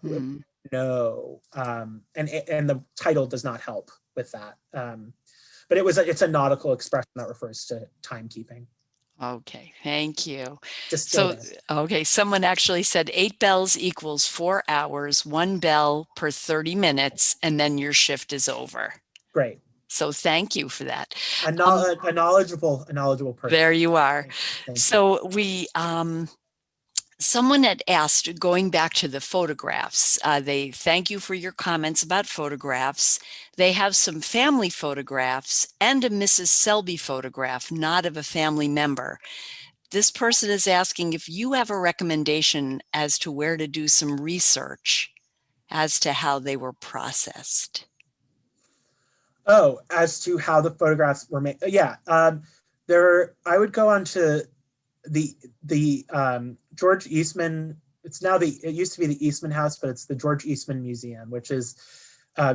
no, and the title does not help with that. But it's a nautical expression that refers to timekeeping. Okay, thank you. Just so, okay, someone actually said 8 bells equals 4 hours, 1 bell per 30 minutes, and then your shift is over. Great. So thank you for that. A knowledgeable person. There you are. Thank you. So we, someone had asked, going back to the photographs, they thank you for your comments about photographs. They have some family photographs and a Mrs. Selby photograph, not of a family member. This person is asking if you have a recommendation as to where to do some research as to how they were processed. Oh, as to how the photographs were made. Yeah, I would go on to the George Eastman. It used to be the Eastman House, but it's the George Eastman Museum, which is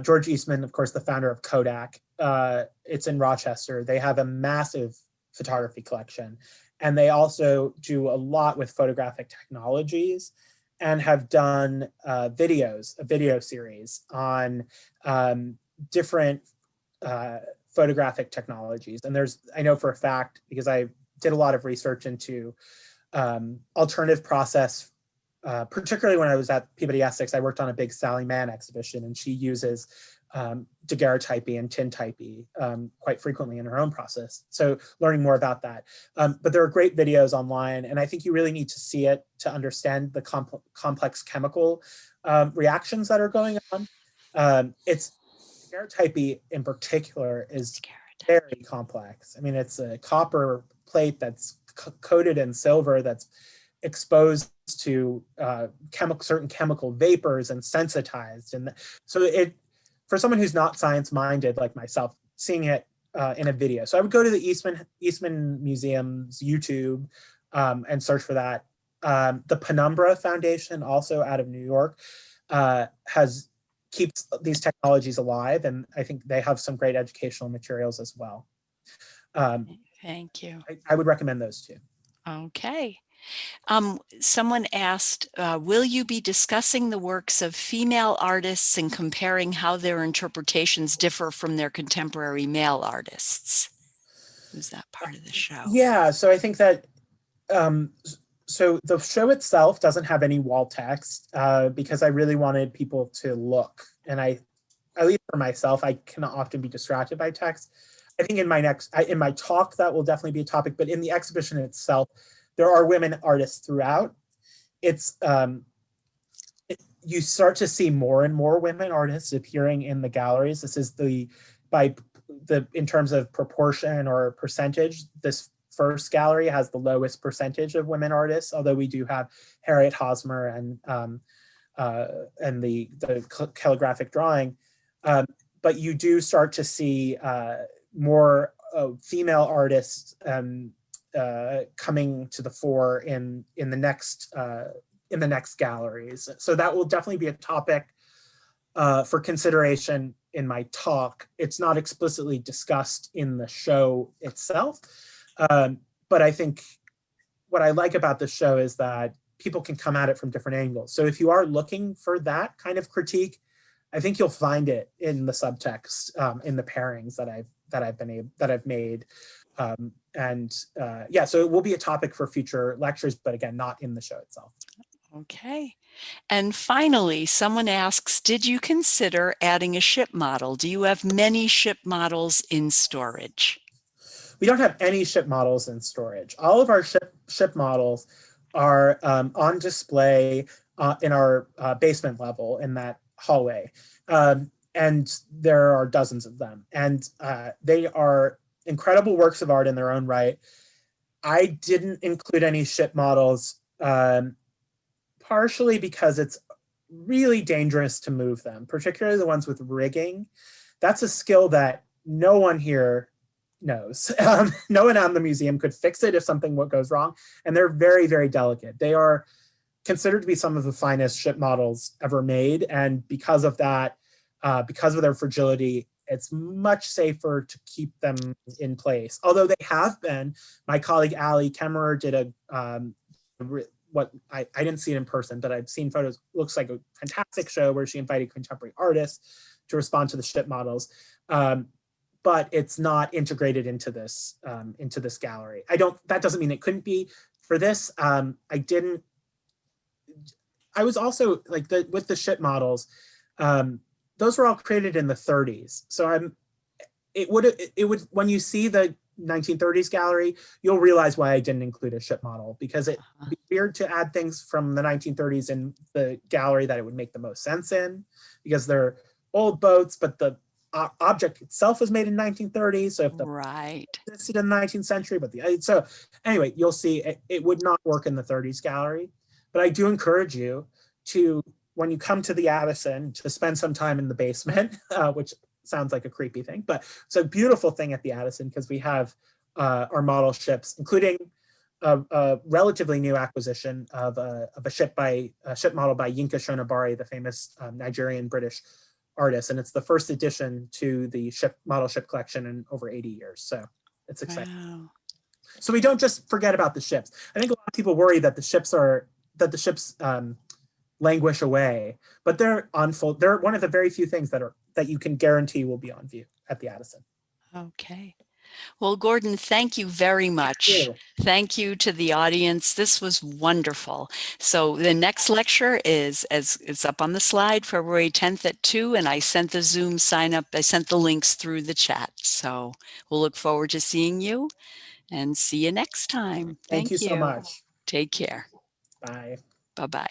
George Eastman, of course, the founder of Kodak. It's in Rochester. They have a massive photography collection, and they also do a lot with photographic technologies, and have done a video series on different photographic technologies. And I know for a fact, because I did a lot of research into alternative process, particularly when I was at Peabody Essex. I worked on a big Sally Mann exhibition, and she uses daguerreotypy and tintypy quite frequently in her own process. So learning more about that. But there are great videos online, and I think you really need to see it to understand the complex chemical reactions that are going on. Daguerreotypy in particular is very complex. I mean, it's a copper plate that's coated in silver that's exposed to certain chemical vapors and sensitized. And so for someone who's not science-minded like myself, seeing it in a video. So I would go to the Eastman Museum's YouTube and search for that. The Penumbra Foundation, also out of New York, keeps these technologies alive, and I think they have some great educational materials as well. Thank you. I would recommend those two. Okay. Someone asked, will you be discussing the works of female artists and comparing how their interpretations differ from their contemporary male artists? Is that part of the show? Yeah, so I think that so the show itself doesn't have any wall text because I really wanted people to look. And at least for myself, I can often be distracted by text. I think in my talk, that will definitely be a topic, but in the exhibition itself, there are women artists throughout. You start to see more and more women artists appearing in the galleries. This is in terms of proportion or percentage, this first gallery has the lowest percentage of women artists, although we do have Harriet Hosmer and the calligraphic drawing. But you do start to see more female artists coming to the fore in the next galleries. So that will definitely be a topic for consideration in my talk. It's not explicitly discussed in the show itself. But I think what I like about the show is that people can come at it from different angles. So if you are looking for that kind of critique, I think you'll find it in the subtext, in the pairings that I've made. Yeah, so it will be a topic for future lectures, but again, not in the show itself. Okay. And finally, someone asks, did you consider adding a ship model? Do you have many ship models in storage? We don't have any ship models in storage. All of our ship models are on display in our basement level in that hallway. And there are dozens of them. And they are incredible works of art in their own right. I didn't include any ship models, partially because it's really dangerous to move them, particularly the ones with rigging. That's a skill that no one here knows. No one in the museum could fix it if something goes wrong. And they're very, very delicate. They are considered to be some of the finest ship models ever made. And because of that, because of their fragility, it's much safer to keep them in place. Although they have been, my colleague Ali Kemmerer did what I didn't see it in person, but I've seen photos. Looks like a fantastic show where she invited contemporary artists to respond to the ship models. But it's not integrated into this gallery. That doesn't mean it couldn't be. For this, I was also like with the ship models, those were all created in the 30s. So it would when you see the 1930s gallery, you'll realize why I didn't include a ship model, because it'd be weird to add things from the 1930s in the gallery that it would make the most sense in, because they're old boats, but the object itself was made in 1930, so if the existed in the 19th century, but so anyway, you'll see it would not work in the 30s gallery. But I do encourage you to, when you come to the Addison, to spend some time in the basement, which sounds like a creepy thing, but it's a beautiful thing at the Addison, because we have our model ships, including a relatively new acquisition of a ship model by Yinka Shonibari, the famous Nigerian British artist, and it's the first addition to the model ship collection in over 80 years. So it's exciting. Wow. So we don't just forget about the ships. I think a lot of people worry that the ships languish away, but they're on full. They're one of the very few things that you can guarantee will be on view at the Addison. Okay. Well, Gordon, thank you very much. Thank you to the audience. This was wonderful. So the next lecture is, as it's up on the slide, February 10th at 2, and I sent the Zoom sign up. I sent the links through the chat. So we'll look forward to seeing you and see you next time. Thank you so much. Take care. Bye. Bye-bye.